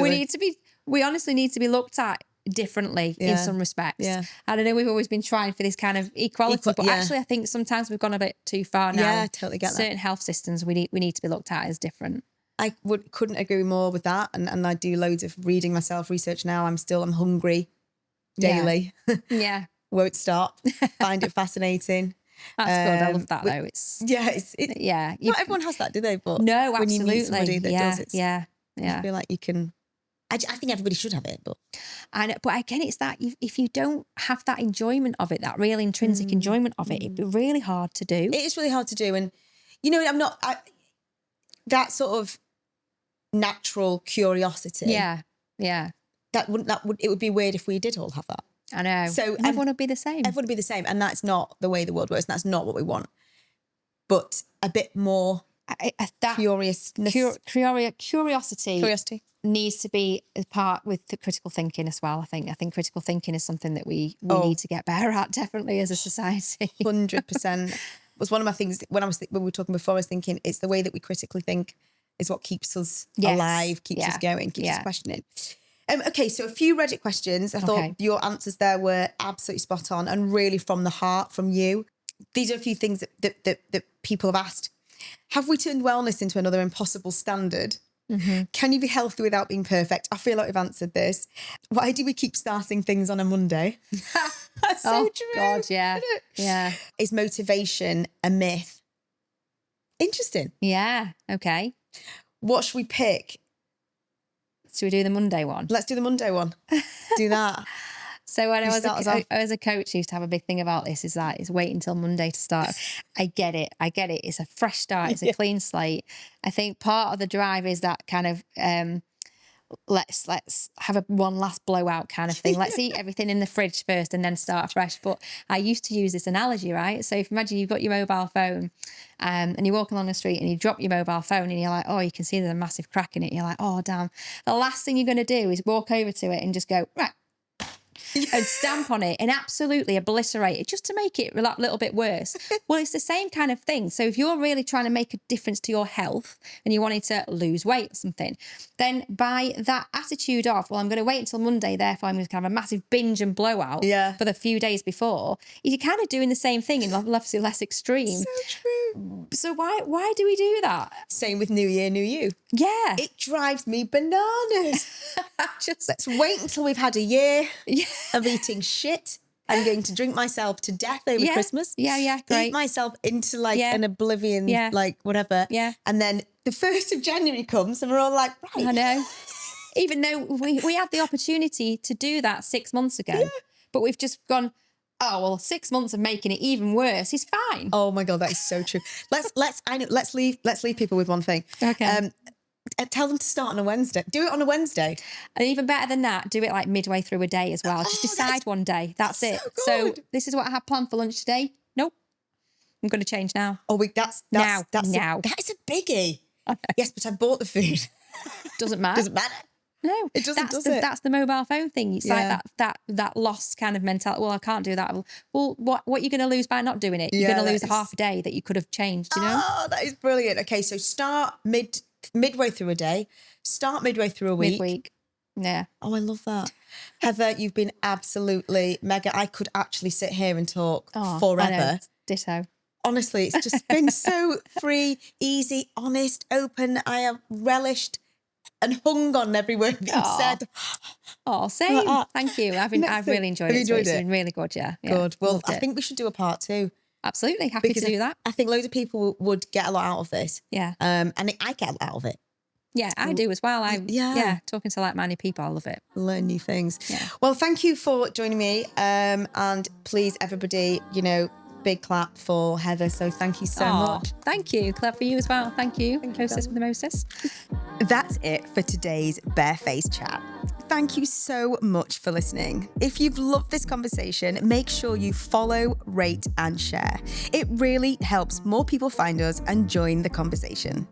We honestly need to be looked at differently in some respects. Yeah. And I know we've always been trying for this kind of equality, but actually I think sometimes we've gone a bit too far now. Yeah, I totally get that. Certain health systems we need to be looked at as different. I couldn't agree more with that. And I do loads of reading myself, research now. I'm hungry daily. Yeah. Won't stop. Find it fascanating. That's good. I love that though. Not everyone has that, do they? But no, when absolutely. you meet somebody that does it, I feel like you can. I think everybody should have it, but again, it's that if you don't have that enjoyment of it, that real intrinsic enjoyment of it, it'd be really hard to do. It is really hard to do, and you know, that sort of natural curiosity. Yeah. It would be weird if we did all have that. I know. So everyone would be the same. Everyone would be the same, and that's not the way the world works. And that's not what we want. But a bit more curiousness. Curiosity needs to be a part with the critical thinking as well. I think critical thinking is something that we need to get better at, definitely, as a society. 100%. Was one of my things when we were talking before. I was thinking it's the way that we critically think is what keeps us alive, keeps us going, keeps us questioning. Okay, so a few Reddit questions. I thought your answers there were absolutely spot on and really from the heart, from you. These are a few things that people have asked. Have we turned wellness into another impossible standard? Can you be healthy without being perfect? I feel like we've answered this. Why do we keep starting things on a Monday? That's so true. God, yeah. Yeah. Is motivation a myth? Interesting. Yeah. Okay. What should we pick? Should we do the Monday one? Let's do the Monday one. Do that. So when I was a coach, I used to have a big thing about this, is wait until Monday to start. I get it. It's a fresh start. It's a clean slate. I think part of the drive is that kind of let's have one last blowout kind of thing. Let's eat everything in the fridge first and then start fresh. But I used to use this analogy, right? So if imagine you've got your mobile phone and you're walking along the street and you drop your mobile phone and you're like, oh, you can see there's a massive crack in it. You're like, oh, damn. The last thing you're going to do is walk over to it and just go, right, and stamp on it and absolutely obliterate it just to make it a little bit worse. Well, it's the same kind of thing. So if you're really trying to make a difference to your health and you wanted to lose weight or something, then by that attitude of, well, I'm going to wait until Monday, therefore I'm going to have a massive binge and blowout for the few days before, you're kind of doing the same thing in obviously less extreme. So true. So why do we do that? Same with New Year, New You. Yeah. It drives me bananas. Let's wait until we've had a year of eating shit. I'm going to drink myself to death over Christmas. Yeah, great. Eat myself into an oblivion, like whatever. Yeah. And then the 1st of January comes and we're all like, right. I know. Even though we had the opportunity to do that 6 months ago, but we've just gone, oh, well, 6 months of making it even worse is fine. Oh my God, that is so true. Let's leave people with one thing. Okay. Tell them to start on a Wednesday. Do it on a Wednesday. And even better than that, do it like midway through a day as well. Just decide one day. That's it. So this is what I had planned for lunch today. Nope. I'm going to change now. Oh, that's now. That is a biggie. Yes, but I bought the food. Doesn't matter. Doesn't matter. No, it doesn't. That's the mobile phone thing. It's like that lost kind of mentality. Well, I can't do that. Well, what are you going to lose by not doing it? You're going to lose half a day that you could have changed. You know? Oh, that is brilliant. Okay, so start midway through a day. Start midway through a week. Midweek. Yeah. Oh, I love that. Heather, you've been absolutely mega. I could actually sit here and talk forever. I know. Ditto. Honestly, it's just been so free, easy, honest, open. I have relished and hung on every word that you've said. Oh, same. Thank you. I've really enjoyed it. It's been really good, yeah. Good. Well, I think we should do a part 2. Absolutely. Happy to do that. I think loads of people would get a lot out of this. Yeah. And I get a lot out of it. Yeah, I do as well. Talking to like-minded people, I love it. Learn new things. Yeah. Well, thank you for joining me. And please, everybody, big clap for Heather. So thank you so much. Thank you. Clap for you as well. Thank you. Hostess with the mostess. That's it for today's Barefaced Chat. Thank you so much for listening. If you've loved this conversation, make sure you follow, rate, and share. It really helps more people find us and join the conversation.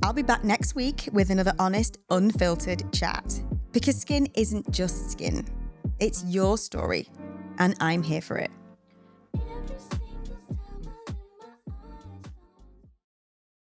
I'll be back next week with another honest, unfiltered chat. Because skin isn't just skin. It's your story, and I'm here for it.